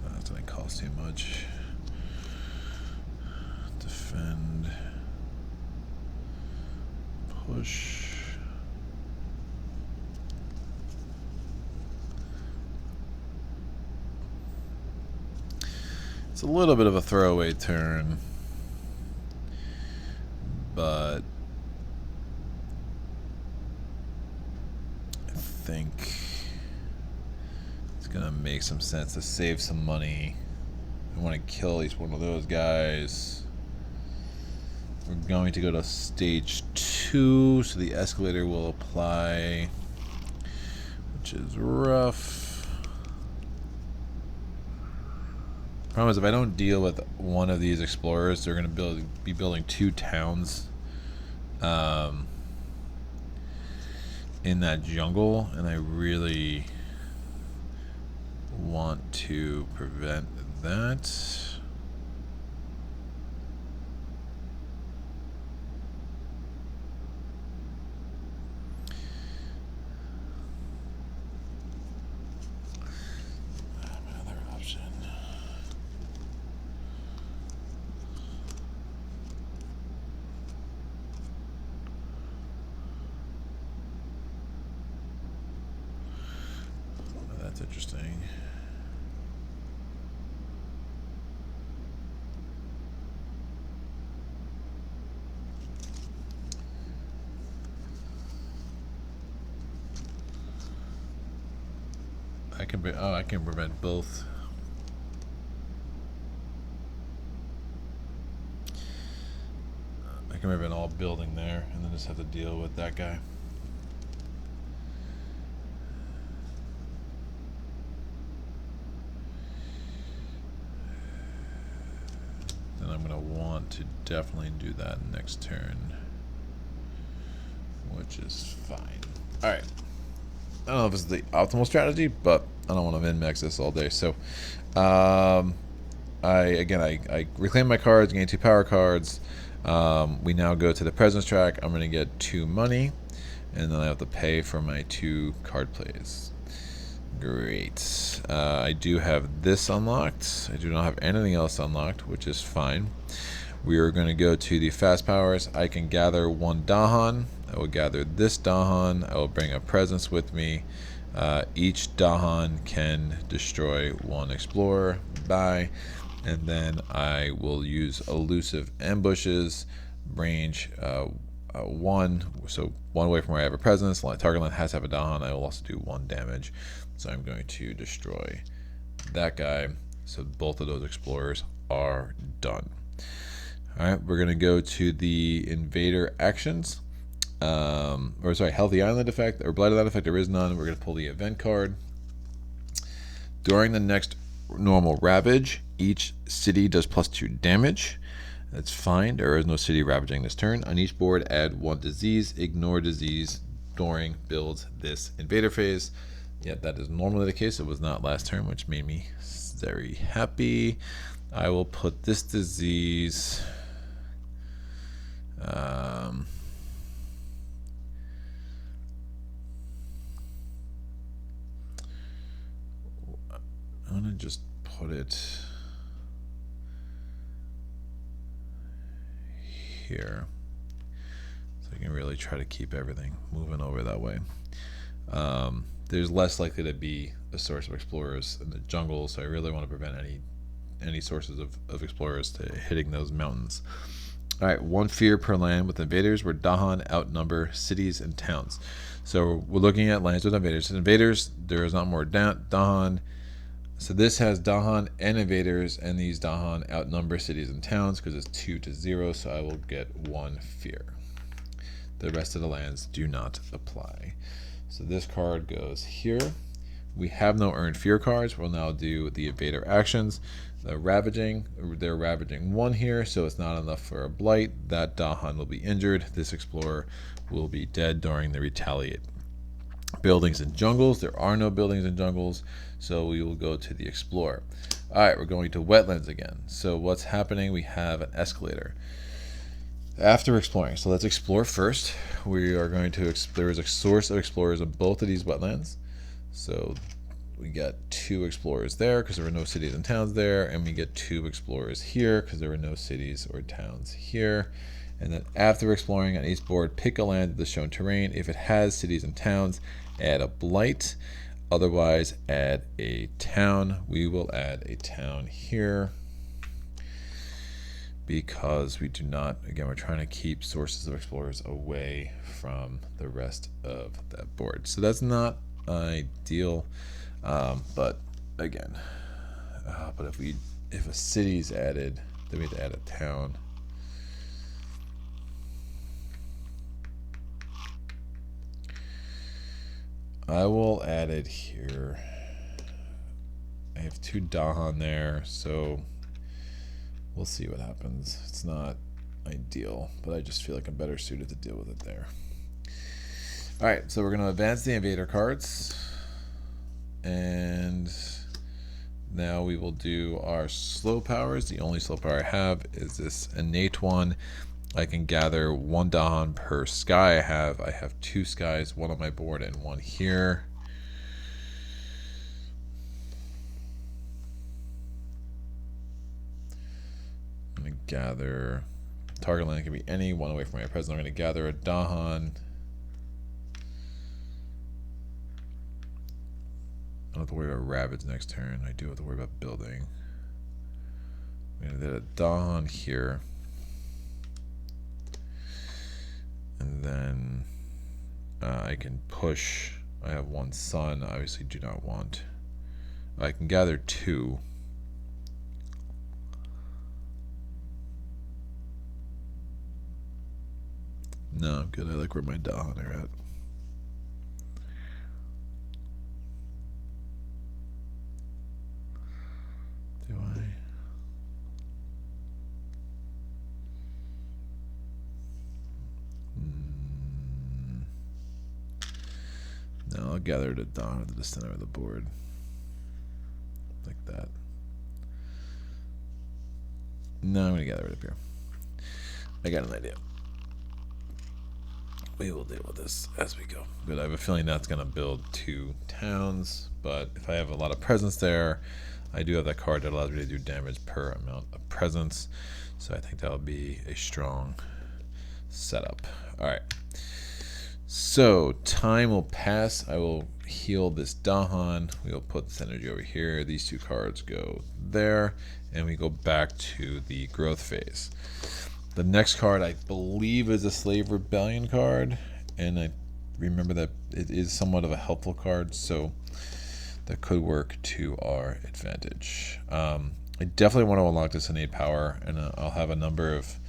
That's going to cost too much. Defend. Push. It's a little bit of a throwaway turn, but I think it's gonna make some sense to save some money. I want to kill at least one of those guys. We're going to go to stage 2, so the escalator will apply, which is rough. Problem is, if I don't deal with one of these explorers, they're going to be building 2 towns in that jungle, and I really want to prevent that. Another option. That's interesting. I can prevent both. I can prevent all building there, and then just have to deal with that guy. Then I'm going to want to definitely do that next turn, which is fine. All right. I don't know if it's the optimal strategy, but I don't want to min-max this all day. So, I reclaim my cards, gain 2 power cards. We now go to the presence track. I'm going to get 2 money, and then I have to pay for my 2 card plays. Great. I do have this unlocked. I do not have anything else unlocked, which is fine. We are going to go to the fast powers. I can gather 1 Dahan. I will gather this Dahan. I will bring a presence with me. Each Dahan can destroy 1 explorer. Bye. And then I will use elusive ambushes. range 1, so 1 away from where I have a presence. Target land has to have a Dahan. I will also do 1 damage. So I'm going to destroy that guy. So both of those explorers are done. Alright, we're going to go to the invader actions. Or sorry, healthy island effect, or blighted island effect, there is none. We're going to pull the event card. During the next normal ravage, each city does +2 damage. That's fine. There is no city ravaging this turn. On each board, add 1 disease. Ignore disease during builds this invader phase. Yeah, that is normally the case. It was not last turn, which made me very happy. I will put this disease. I'm gonna just put it here, so I can really try to keep everything moving over that way. There's less likely to be a source of explorers in the jungle, so I really want to prevent any sources of explorers to hitting those mountains. Alright, 1 fear per land with invaders, where Dahan outnumber cities and towns. So we're looking at lands with invaders. Invaders, there is not more Dahan. So this has Dahan and invaders, and these Dahan outnumber cities and towns because it's 2-0, so I will get 1 fear. The rest of the lands do not apply. So this card goes here. We have no earned fear cards. We'll now do the invader actions. The ravaging, they're ravaging 1 here, so it's not enough for a blight. That Dahan will be injured. This explorer will be dead during the retaliate. Buildings and jungles, there are no buildings and jungles, so we will go to the explorer. Alright, we're going to wetlands again. So what's happening? We have an escalator. After exploring, so let's explore first. We are going to, there is a source of explorers in both of these wetlands. So we got 2 explorers there because there were no cities and towns there, and we get 2 explorers here because there were no cities or towns here. And then after exploring on each board, pick a land of the shown terrain. If it has cities and towns, add a blight. Otherwise, add a town. We will add a town here because we do not, again, we're trying to keep sources of explorers away from the rest of that board. So that's not ideal, but again, but if a city's added, then we have to add a town. I will add it here. I have 2 Dahan there, so we'll see what happens. It's not ideal, but I just feel like I'm better suited to deal with it there. Alright, so we're going to advance the invader cards. And now we will do our slow powers. The only slow power I have is this innate one. I can gather 1 Dahan per sky I have 2 skies, 1 on my board and 1 here. I'm going to gather, target land can be any, 1 away from my presence. I'm going to gather a Dahan. I don't have to worry about rabbits next turn. I do have to worry about building. I'm going to do a Dahan here. And then I can push. I have 1 sun. Obviously do not want. I can gather 2. No, I'm good. I like where my Dahan are at. Do I? No, I'll gather it at Dawn at the center of the board. Like that. No, I'm going to gather it up here. I got an idea. We will deal with this as we go. Good. I have a feeling that's going to build 2 towns, but if I have a lot of presence there, I do have that card that allows me to do damage per amount of presence. So I think that'll be a strong setup. All right. So time will pass. I will heal this Dahan. We will put this energy over here. These 2 cards go there, and we go back to the growth phase. The next card I believe is a Slave Rebellion card, and I remember that it is somewhat of a helpful card, so that could work to our advantage. I definitely want to unlock this innate power, and I'll have a number of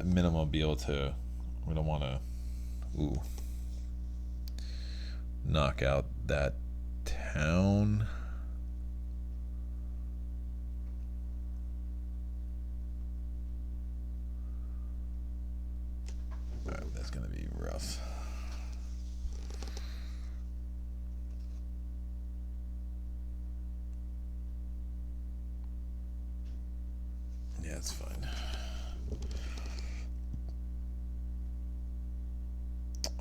minimum be able to. We don't want to knock out that town. Alright, that's gonna be rough. Yeah, it's fine.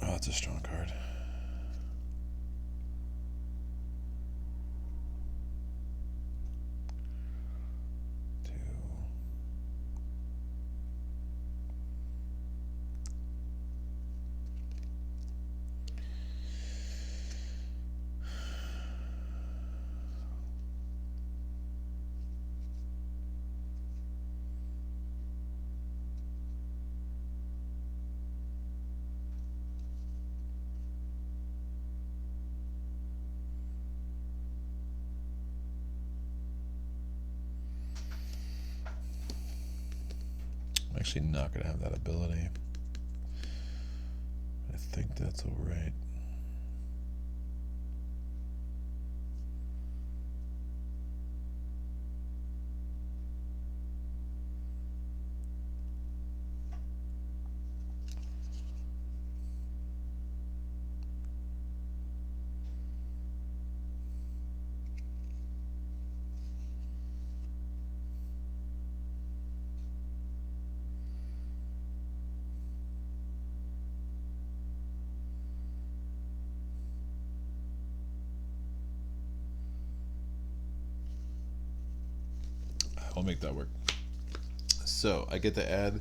Oh, that's a strong card. I'm actually not going to have that ability. I think that's alright. I'll make that work. So I get to add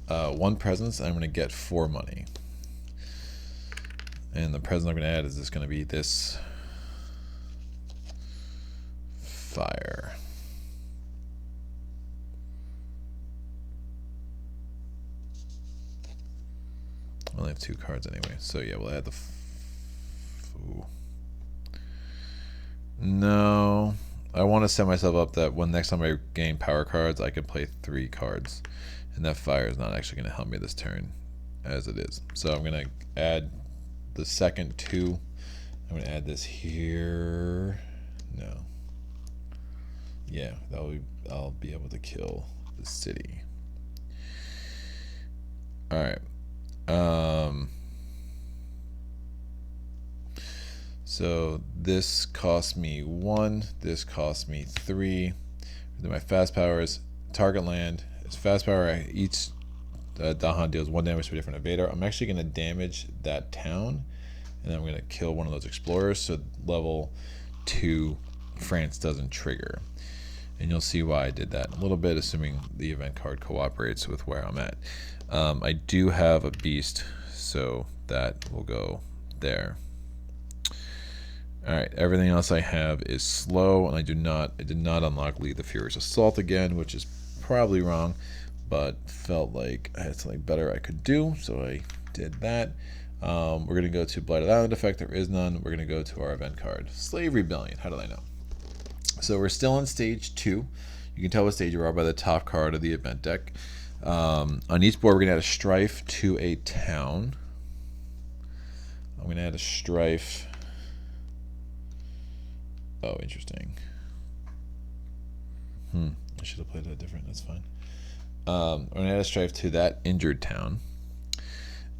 1 presence, and I'm going to get 4 money. And the present I'm going to add is just going to be this fire. I only have 2 cards anyway, so yeah, we'll add the. Ooh. No. I want to set myself up that when next time I gain power cards, I can play 3 cards. And that fire is not actually going to help me this turn as it is. So I'm going to add the second 2. I'm going to add this here. No. Yeah, I'll be able to kill the city. Alright. So this cost me 1, this cost me 3. Then my fast powers, target land is fast power. Each Dahan deals 1 damage to a different invader. I'm actually going to damage that town, and then I'm going to kill one of those explorers, so level 2 France doesn't trigger. And you'll see why I did that in a little bit, assuming the event card cooperates with where I'm at. I do have a beast, so that will go there. Alright, everything else I have is slow, and I did not unlock Lead the Furious Assault again, which is probably wrong, but felt like I had something better I could do, so I did that. We're going to go to Blighted Island effect. There is none. We're going to go to our event card. Slave Rebellion. How did I know? So we're still in stage 2. You can tell what stage you are by the top card of the event deck. On each board, we're going to add a strife to a town. I'm going to add a strife. Oh, interesting. I should have played that different. That's fine. I'm going to add a strife to that injured town.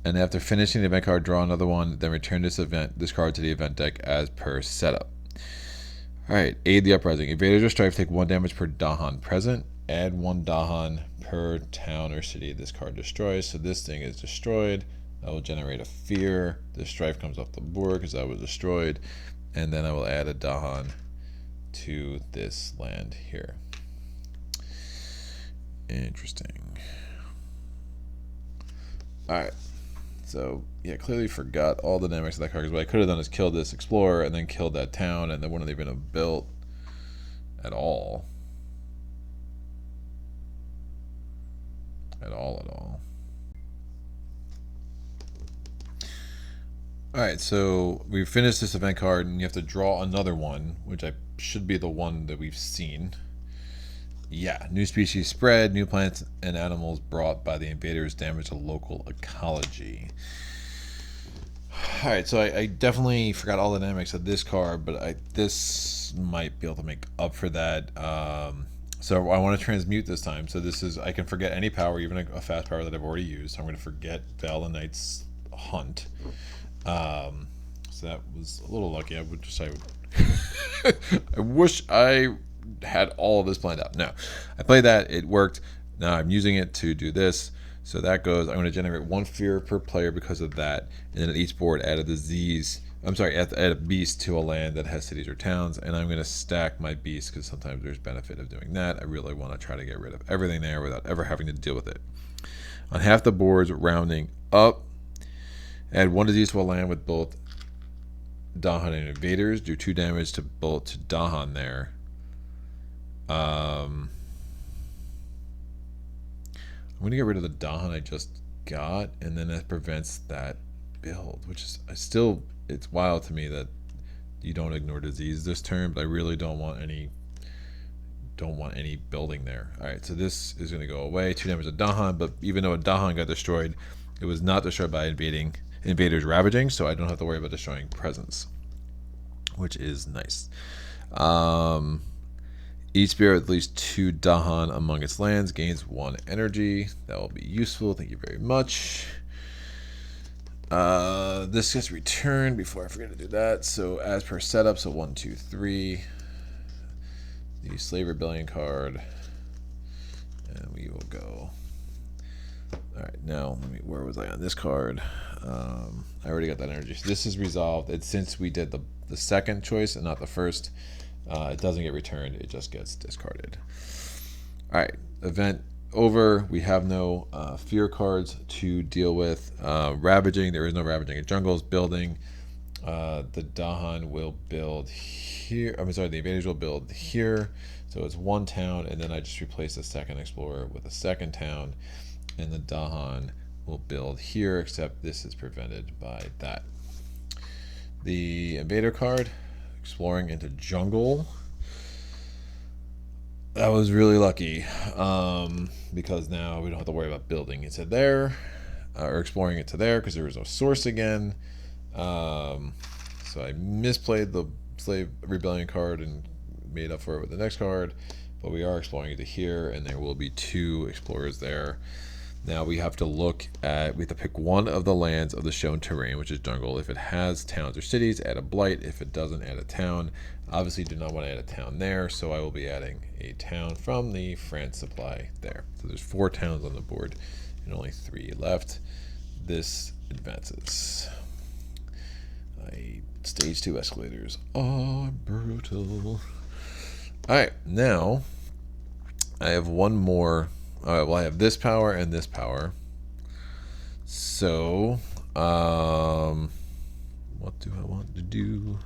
And after finishing the event card, draw another one, then return this card to the event deck as per setup. Alright, aid the uprising. Invaders or strife take 1 damage per Dahan present. Add 1 Dahan per town or city this card destroys. So this thing is destroyed. That will generate a fear. The strife comes off the board because that was destroyed. And then I will add a Dahan to this land here. Interesting. Alright. So, yeah, clearly forgot all the dynamics of that card. Because what I could have done is killed this explorer and then killed that town, and they wouldn't even have built at all. at all. Alright, so we finished this event card, and you have to draw another one, which should be the one that we've seen. Yeah, new species spread, new plants and animals brought by the invaders damage the local ecology. Alright, so I definitely forgot all the dynamics of this card, but this might be able to make up for that. So I want to transmute this time. So this is, I can forget any power, even a fast power that I've already used. So I'm going to forget Val the Knight's Hunt. So that was a little lucky. I wish I had all of this planned out. No, I played that. It worked. Now I'm using it to do this. So that goes. I'm going to generate 1 fear per player because of that. And then at each board, add a disease. Add a beast to a land that has cities or towns. And I'm going to stack my beasts because sometimes there's benefit of doing that. I really want to try to get rid of everything there without ever having to deal with it. On half the boards, rounding up, add 1 disease to a land with both Dahan and invaders. Do 2 damage to Dahan there. I'm going to get rid of the Dahan I just got, and then that prevents that build, which is it's wild to me that you don't ignore disease this turn, but I really don't want any building there. Alright, so this is going to go away. 2 damage to Dahan, but even though a Dahan got destroyed, it was not destroyed by invaders ravaging, so I don't have to worry about destroying presence, which is nice. Each spirit with at least 2 Dahan among its lands gains 1 energy. That will be useful. Thank you very much. This gets returned before I forget to do that. So as per setup, so 1, 2, 3. The Slave Rebellion card. And we will go. Alright, now where was I on this card? I already got that energy. So this is resolved. Since we did the second choice and not the first. It doesn't get returned, it just gets discarded. Alright, event over. We have no fear cards to deal with. Ravaging, there is no ravaging in jungles. Building, the Dahan will build here. The invaders will build here. So it's 1 town, and then I just replace the second explorer with a second town, and the Dahan will build here, except this is prevented by that. The invader card, exploring into jungle. That was really lucky, because now we don't have to worry about building into there or exploring into there because there was no source again. So I misplayed the Slave Rebellion card and made up for it with the next card, but we are exploring into here, and there will be 2 explorers there. Now we have to pick one of the lands of the shown terrain, which is jungle. If it has towns or cities, add a blight. If it doesn't, add a town. Obviously do not want to add a town there, so I will be adding a town from the France supply there. So there's 4 towns on the board and only 3 left. This advances. Stage 2 escalators are brutal. Alright, now I have one more. Alright, well, I have this power and this power. So, what do I want to do?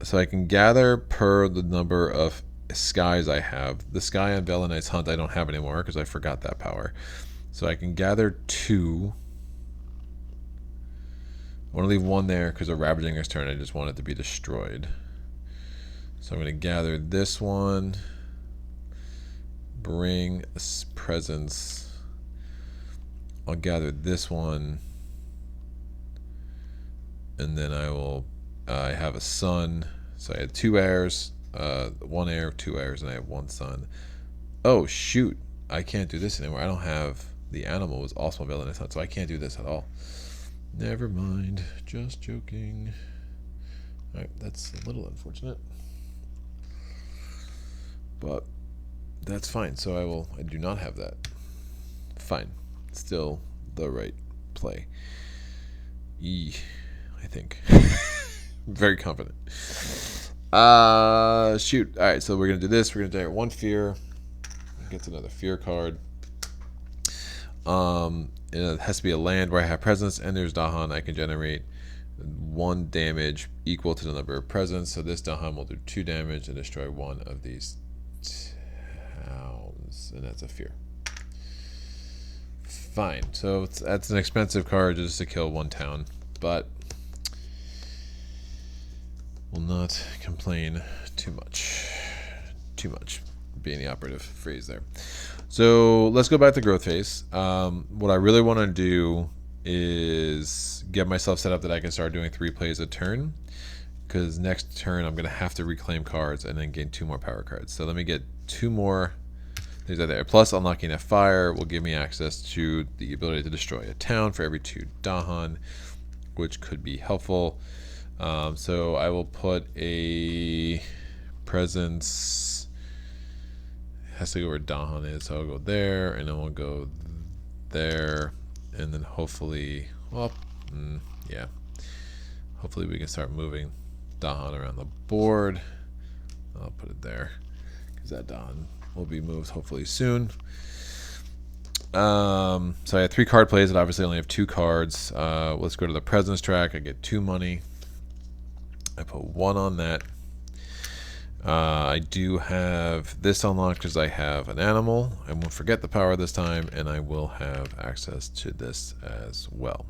So I can gather per the number of skies I have. The sky on Val the Knight's Hunt I don't have anymore because I forgot that power. So I can gather 2. I want to leave 1 there because of Ravaging his turn. I just want it to be destroyed. So I'm going to gather this one. Bring a presence. I'll gather this one, and then I have a son, so I had 2 heirs, 1 heir, 2 heirs, and I have 1 son. Oh shoot, I can't do this anymore. I don't have the animal was also building his son, so I can't do this at all. Never mind, just joking. Alright, that's a little unfortunate, but that's fine. So I do not have that. Fine. Still the right play. I think. Very confident. Shoot. Alright, so we're going to do this. We're going to generate 1 fear. Gets another fear card. It has to be a land where I have presence, and there's Dahan. I can generate 1 damage equal to the number of presence. So this Dahan will do 2 damage and destroy 1 of these towns, and that's a fear. fine. So that's an expensive card just to kill one town, but will not complain too much. Too much being the operative phrase there. So let's go back to growth phase. What I really want to do is get myself set up that I can start doing 3 plays a turn, because next turn I'm going to have to reclaim cards and then gain 2 more power cards. So let me get 2 more things out there. Plus unlocking a fire will give me access to the ability to destroy a town for every 2 Dahan, which could be helpful. So I will put a presence, has to go where Dahan is, so I'll go there, and then we'll go there, and then hopefully, well, yeah, hopefully we can start moving Dahan around the board. I'll put it there, because that Dahan will be moved hopefully soon. So I had 3 card plays, and obviously I only have 2 cards. Let's go to the presence track. I get 2 money. I put 1 on that. I do have this unlocked because I have an animal. I won't forget the power this time, and I will have access to this as well.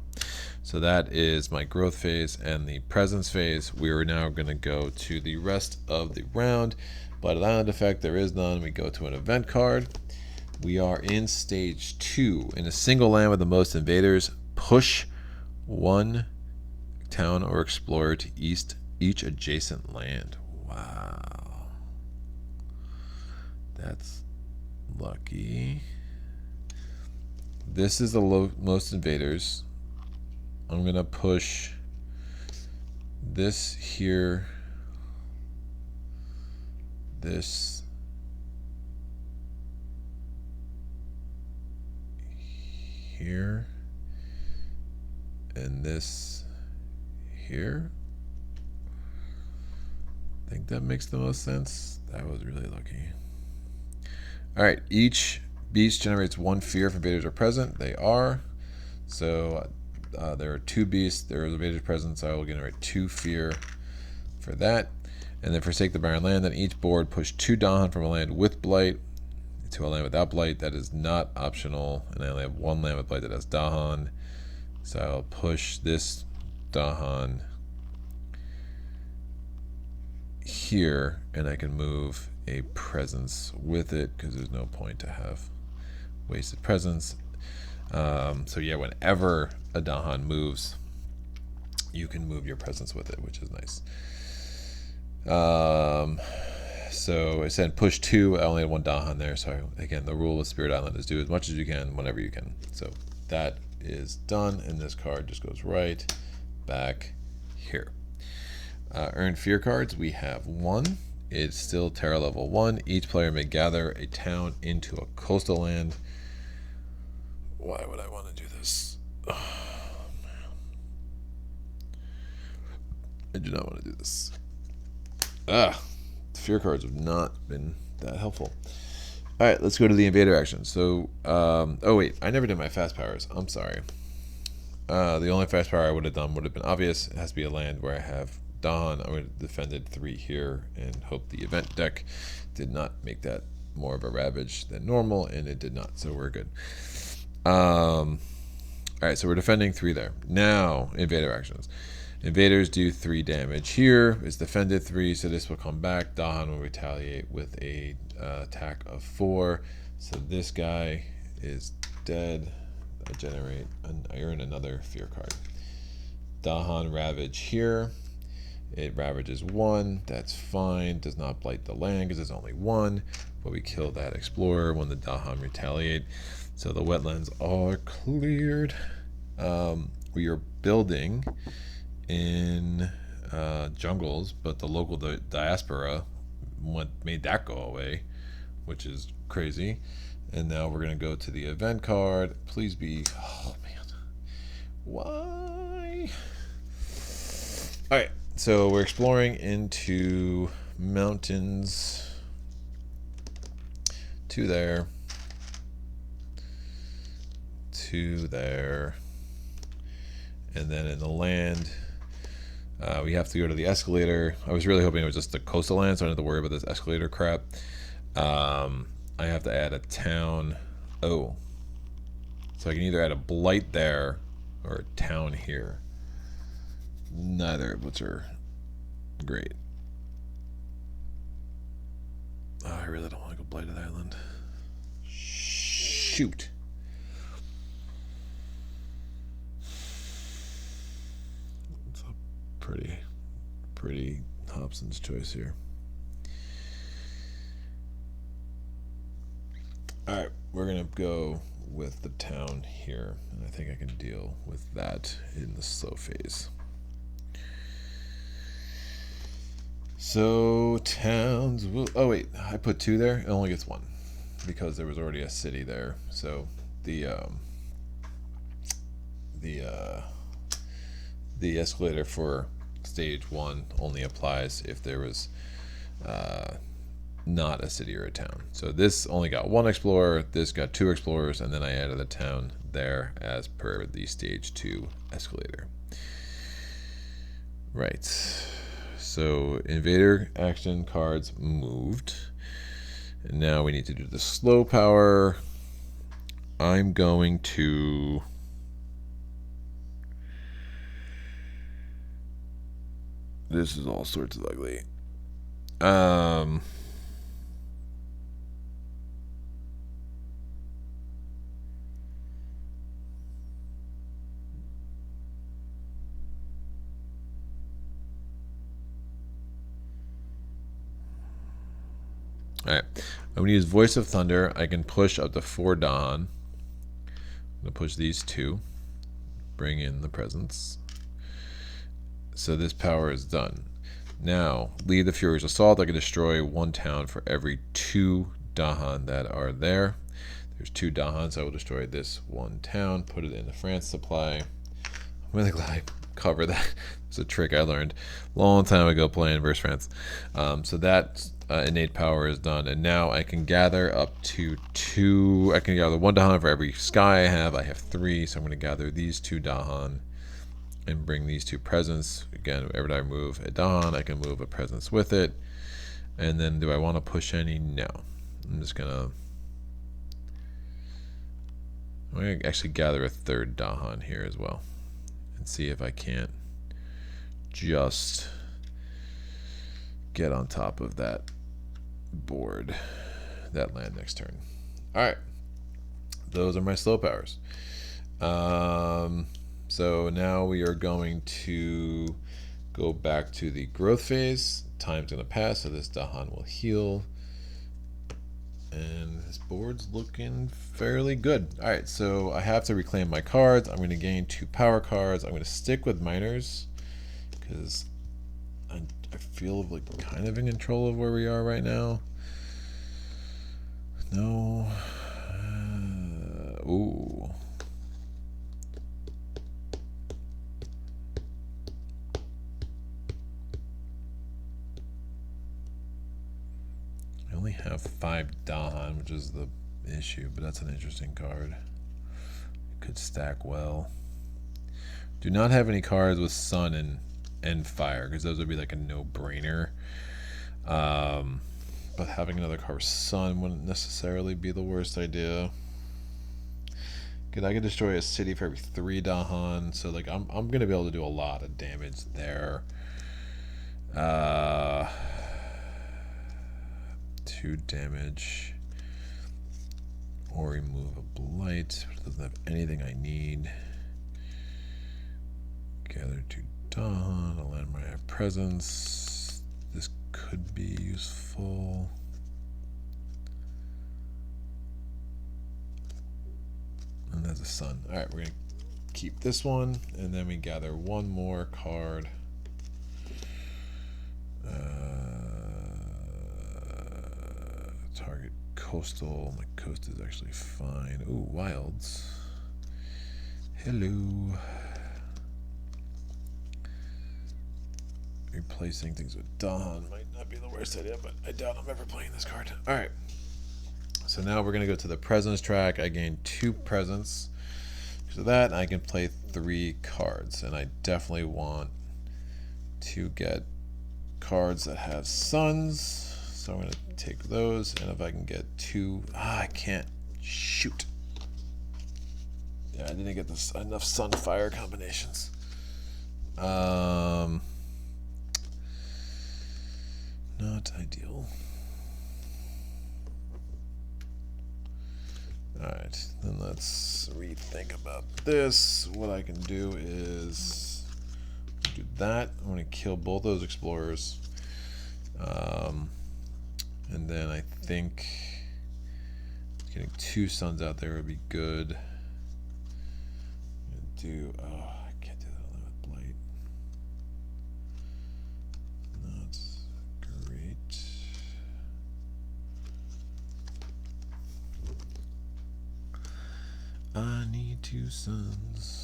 So that is my growth phase and the presence phase. We are now going to go to the rest of the round. Blight Island effect, there is none. We go to an event card. We are in stage 2. In a single land with the most invaders, push 1 town or explorer to each adjacent land. Wow. That's lucky. This is the most invaders. I'm going to push this here, this here, and this here. I think that makes the most sense. That was really lucky. Alright, each beast generates 1 fear if invaders are present. They are. So there are 2 beasts. There is invaders present, so I will generate 2 fear for that. And then forsake the barren land. Then each board push 2 Dahan from a land with blight to a land without blight. That is not optional. And I only have 1 land with blight that has Dahan. So I'll push this Dahan here, and I can move a presence with it because there's no point to have wasted presence. So yeah, whenever a Dahan moves, you can move your presence with it, which is nice. So I said push 2. I only had 1 Dahan there, so again, the rule of Spirit Island is do as much as you can whenever you can. So that is done, and this card just goes right back here. Earn fear cards. We have 1. It's still Terra level 1. Each player may gather a town into a coastal land. Why would I want to do this? Oh, man. I do not want to do this. Fear cards have not been that helpful. Alright, let's go to the invader action. So, oh wait, I never did my fast powers. I'm sorry. The only fast power I would have done would have been obvious. It has to be a land where I have Dahan. I would have defended 3 here and hope the event deck did not make that more of a ravage than normal, and it did not, so we're good. Alright, so we're defending 3 there. Now, invader actions. Invaders do 3 damage here. It's defended 3, so this will come back. Dahan will retaliate with a attack of 4. So this guy is dead. I earn another fear card. Dahan ravage here. It ravages 1. That's fine. Does not blight the land because there's only 1. But we kill that explorer when the Dahan retaliate. So the wetlands are cleared. We are building in jungles, but the local diaspora made that go away, which is crazy. And now we're gonna go to the event card. Please be, oh man, why? All right, so we're exploring into mountains. 2 there, 2 there, and then in the land. We have to go to the escalator. I was really hoping it was just the coastal land, so I don't have to worry about this escalator crap. I have to add a town. Oh, So I can either add a blight there or a town here. Neither of which are great. Oh, I really don't want to go Blighted Island. Shoot. It's a pretty Hobson's choice here. Alright, we're going to go with the town here. And I think I can deal with that in the slow phase. So towns will. Oh wait, I put 2 there. It only gets 1 because there was already a city there. So the escalator for stage 1 only applies if there was not a city or a town. So this only got 1 explorer. This got 2 explorers, and then I added a town there as per the stage 2 escalator. Right. So invader action cards moved. And now we need to do the slow power. I'm going to this is all sorts of ugly. Alright, I'm going to use Voice of Thunder. I can push up to 4 Dahan. I'm going to push these 2. Bring in the presence. So this power is done. Now, lead the Furious Assault. I can destroy 1 town for every 2 Dahan that are there. There's 2 Dahan, so I will destroy this 1 town, put it in the France supply. I'm really glad I covered that. It's a trick I learned a long time ago playing versus France. So that innate power is done, and now I can gather up to 2. I can gather 1 Dahan for every sky I have. I have 3, so I'm going to gather these 2 Dahan and bring these 2 presents. Again, whenever I move a Dahan, I can move a presence with it. And then do I want to push any? No. I'm going to actually gather a 3rd Dahan here as well and see if I can't just get on top of that board, that land next turn. Alright, those are my slow powers. So now we are going to go back to the growth phase. Time's going to pass, so this Dahan will heal. And this board's looking fairly good. Alright, so I have to reclaim my cards. I'm going to gain 2 power cards. I'm going to stick with miners because I feel like kind of in control of where we are right now. No. Ooh. I only have 5 Dahan, which is the issue, but that's an interesting card. It could stack well. Do not have any cards with sun and fire, because those would be like a no-brainer. But having another card with sun wouldn't necessarily be the worst idea. Because I could destroy a city for every 3 Dahan, so like I'm gonna be able to do a lot of damage there. 2 damage, or remove a blight, which doesn't have anything I need. Gather 2 Dahan, I'll land my presence. This could be useful. And that's a sun. Alright, we're gonna keep this one, and then we gather 1 more card. Target coastal. My coast is actually fine. Ooh, wilds. Hello. Replacing things with Dahan might not be the worst idea, but I doubt I'm ever playing this card. Alright. So now we're going to go to the presence track. I gain 2 presents. Because of that, I can play 3 cards. And I definitely want to get cards that have suns. So I'm going to take those. And if I can get 2... I can't. Shoot. Yeah, I didn't get this enough sun-fire combinations. Not ideal. Alright, then let's rethink about this. What I can do is do that. I'm going to kill both those explorers. And then I think getting 2 suns out there would be good. I can't do that with blight. Not great. I need 2 suns.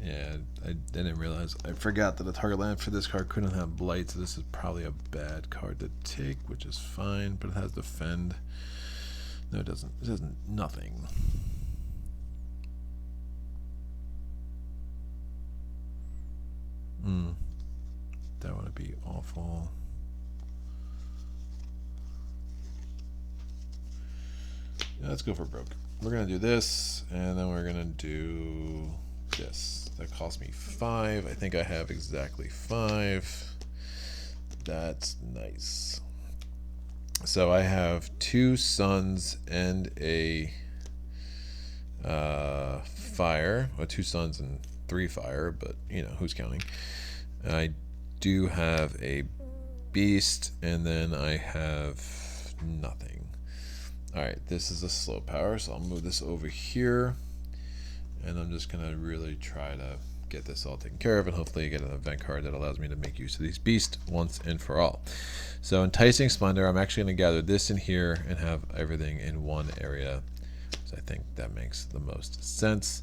Yeah, I didn't realize. I forgot that the target land for this card couldn't have blight, so this is probably a bad card to take, which is fine, but it has the fend. No, it doesn't. It does nothing. That would be awful. Yeah, let's go for broke. We're going to do this, and then we're going to do this. That cost me 5. I think I have exactly 5. That's nice. So I have 2 suns and a fire. Well, 2 suns and 3 fire, but you know, who's counting? I do have a beast, and then I have nothing. Alright, this is a slow power, so I'll move this over here. And I'm just going to really try to get this all taken care of, and hopefully get an event card that allows me to make use of these beasts once and for all. So Enticing Splendor, I'm actually going to gather this in here and have everything in one area. So I think that makes the most sense.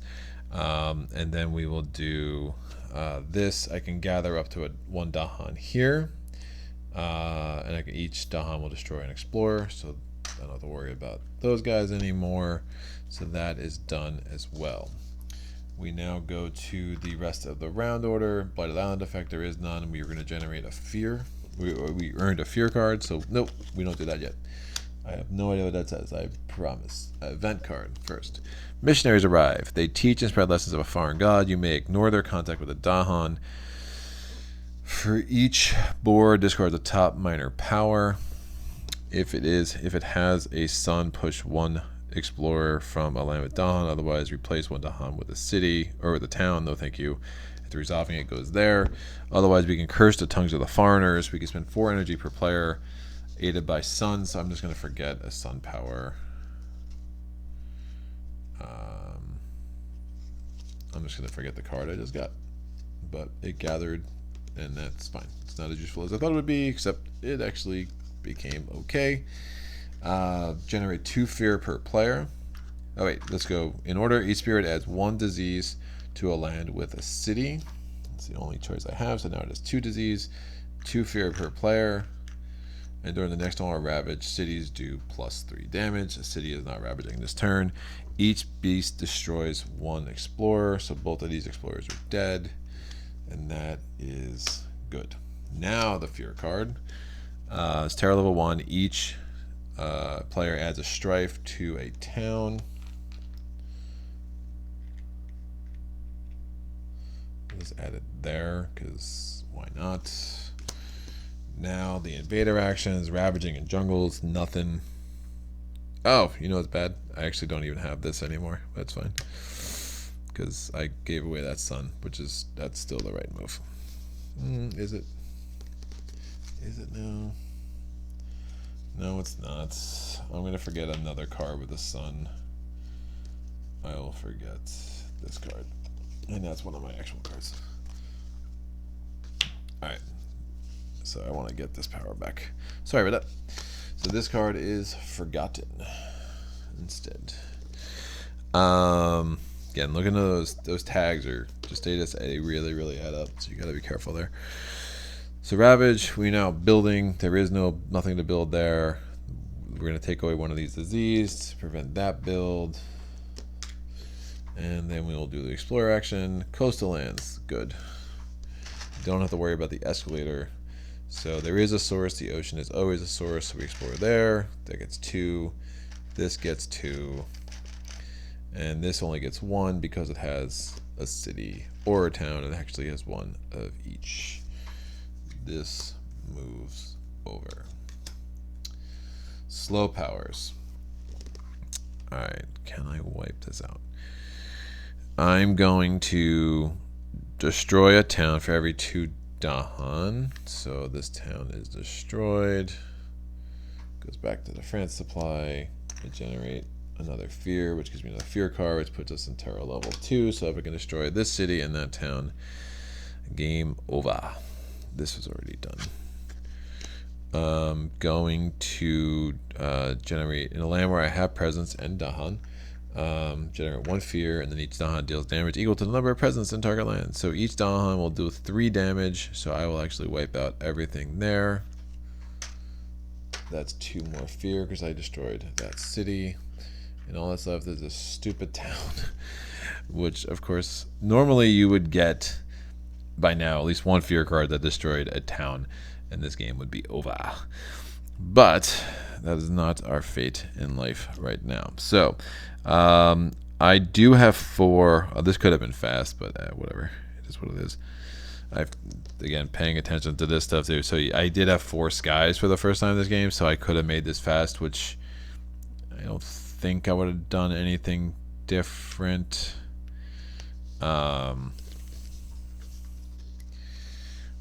And then we will do this. I can gather up to 1 Dahan here. And I can, each Dahan will destroy an explorer, so I don't have to worry about those guys anymore. So that is done as well. We now go to the rest of the round order. Blighted Island effect, there is none. We are going to generate a fear. We earned a fear card, so nope, we don't do that yet. I have no idea what that says, I promise. Event card first. Missionaries arrive. They teach and spread lessons of a foreign god. You may ignore their contact with a Dahan. For each board, discard the top minor power. If it has a sun, push 1 explorer from a land with Dahan. Otherwise, replace 1 Dahan with a city or with a town. No, thank you. After resolving it, goes there. Otherwise, we can curse the tongues of the foreigners. We can spend 4 energy per player, aided by sun. So I'm just going to forget a sun power. I'm just going to forget the card I just got, but it gathered, and that's fine. It's not as useful as I thought it would be, except it actually became okay. Generate 2 fear per player. Oh wait, let's go in order. Each spirit adds 1 disease to a land with a city. That's the only choice I have, so now it is 2 disease, 2 fear per player. And during the next turn, ravage, cities do +3 damage. A city is not ravaging this turn. Each beast destroys 1 explorer, so both of these explorers are dead, and that is good. Now the fear card. It's terror level 1. Each player adds a strife to a town. Let's add it there, because why not? Now the invader actions, ravaging in jungles, nothing. Oh, you know what's bad? I actually don't even have this anymore. That's fine, because I gave away that sun, that's still the right move. Is it? Is it now? No, it's not. I'm gonna forget another card with the sun. I will forget this card, and that's one of my actual cards. All right. So I want to get this power back. Sorry about that. So this card is forgotten instead. Again, looking at those tags are just status. They really add up. So you got to be careful there. So ravage, we now building. There is nothing to build there. We're gonna take away 1 of these disease to prevent that build, and then we will do the explorer action. Coastal lands, good. Don't have to worry about the escalator So there is a source. The ocean is always a source. So we explore there. That gets 2. This gets 2. And this only gets 1 because it has a city or a town. It actually has 1 of each. This moves over. Slow powers. Alright, can I wipe this out? I'm going to destroy a town for every 2 Dahan. So this town is destroyed. Goes back to the France supply. I generate another fear, which gives me another fear card, which puts us in terror level 2. So if I can destroy this city and that town, game over. This was already done. Going to generate in a land where I have presence and Dahan. Generate 1 fear, and then each Dahan deals damage equal to the number of presence in target land. So each Dahan will do 3 damage, so I will actually wipe out everything there. That's 2 more fear because I destroyed that city. And all that's left is a stupid town, which, of course, normally you would get by now at least 1 fear card that destroyed a town, and this game would be over. But that is not our fate in life right now. So I do have 4. This could have been fast, but whatever. It is what it is. I've, again, paying attention to this stuff too. So I did have 4 skies for the first time in this game, so I could have made this fast, which I don't think I would have done anything different. But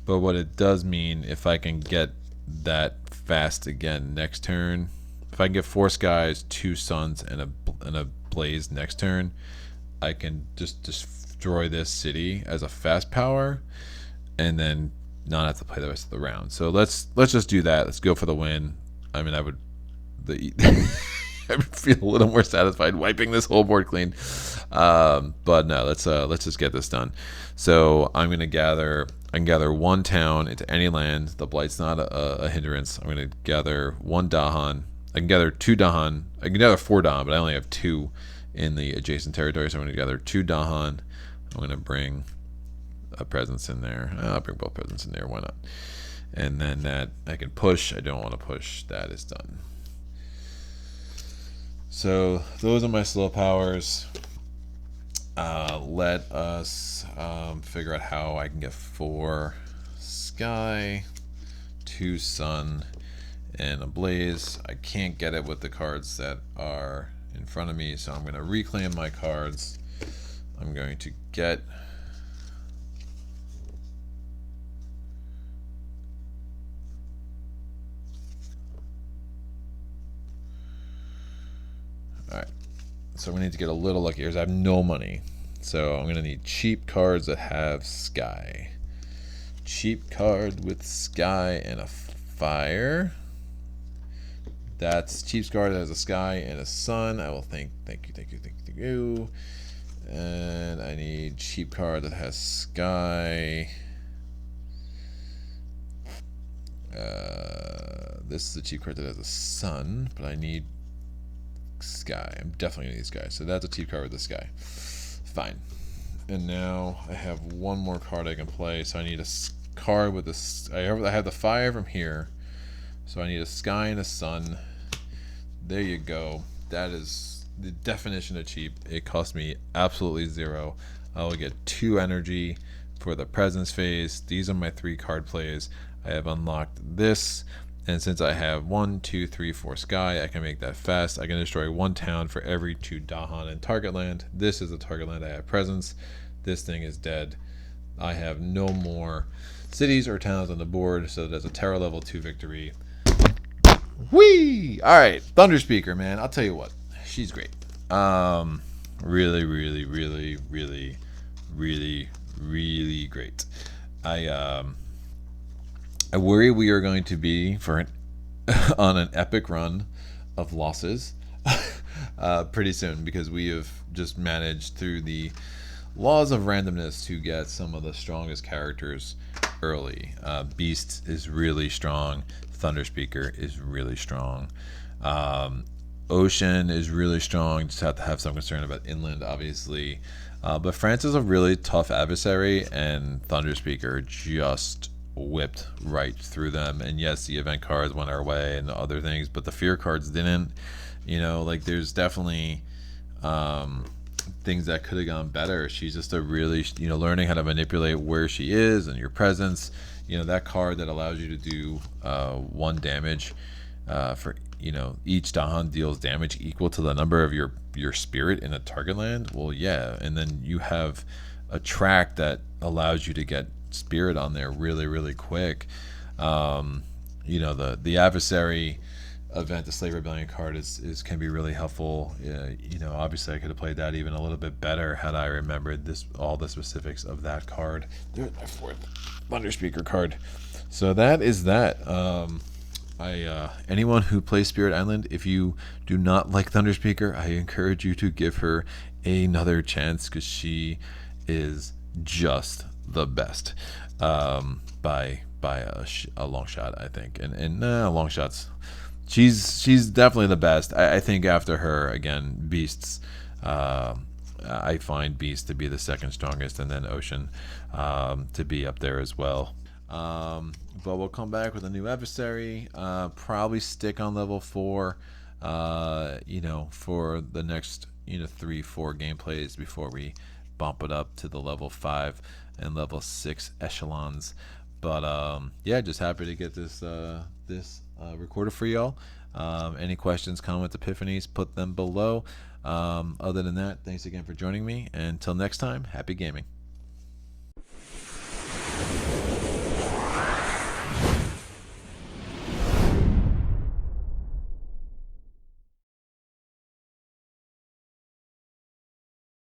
what it does mean, if I can get that fast again next turn, if I can get 4 skies, 2 suns, and a blaze next turn, I can just destroy this city as a fast power, and then not have to play the rest of the round. So let's just do that. Let's go for the win. I mean, I would feel a little more satisfied wiping this whole board clean. But no, let's just get this done. So I can gather 1 town into any land. The blight's not a hindrance. I'm gonna gather 1 Dahan. I can gather 2 Dahan. I can gather 4 Dahan, but I only have 2 in the adjacent territory. So I'm gonna gather 2 Dahan. I'm gonna bring a presence in there. I'll bring both presents in there. Why not? And then that I can push. I don't want to push. That is done. So those are my slow powers. Let us figure out how I can get 4 sky, 2 sun, and a blaze. I can't get it with the cards that are in front of me, so I'm going to reclaim my cards. I'm going to get alright. So we need to get a little lucky here. I have no money. So I'm going to need cheap cards that have sky. Cheap card with sky and a fire. That's cheap card that has a sky and a sun. I will thank you. And I need cheap card that has sky. This is a cheap card that has a sun, but I need sky. I'm definitely gonna need sky. So that's a cheap card with the sky. Fine. And now I have 1 more card I can play. So I need a card with this. I have the fire from here. So I need a sky and a sun. There you go. That is the definition of cheap. It cost me absolutely 0. I will get 2 energy for the presence phase. These are my 3 card plays. I have unlocked this. And since I have 1, 2, 3, 4 sky, I can make that fast. I can destroy 1 town for every 2 Dahan in target land. This is the target land I have presence. This thing is dead. I have no more cities or towns on the board, so that's a terror level 2 victory. Whee! All right, Thunderspeaker, man. I'll tell you what, she's great. Really, really, really, really, really, really great. I worry we are going to be on an epic run of losses pretty soon, because we have just managed through the laws of randomness to get some of the strongest characters early. Beast is really strong. Thunderspeaker is really strong. Ocean is really strong. Just have to have some concern about inland, obviously. But France is a really tough adversary, and Thunderspeaker just whipped right through them. And yes, the event cards went our way and other things, but the fear cards didn't. Like there's definitely things that could have gone better. She's just a really, learning how to manipulate where she is and your presence. That card that allows you to do 1 damage for each Dahan deals damage equal to the number of your spirit in a target land. Well, yeah, and then you have a track that allows you to get spirit on there really, really quick. The adversary event, the Slave Rebellion card is can be really helpful. Obviously I could have played that even a little bit better had I remembered all the specifics of that card. There's my 4th Thunderspeaker card. So that is that. Anyone who plays Spirit Island, if you do not like Thunderspeaker, I encourage you to give her another chance because she is just the best by a long shot, I think. And long shots. She's definitely the best. I think after her, again, Beasts. I find Beast to be the 2nd strongest, and then Ocean to be up there as well. But we'll come back with a new adversary. Probably stick on level 4. For the next 3-4 gameplays before we bump it up to the level 5 and level 6 echelons. But just happy to get this recorded for y'all. Any questions, comments, epiphanies, put them below. Other than that, thanks again for joining me. Until next time, happy gaming.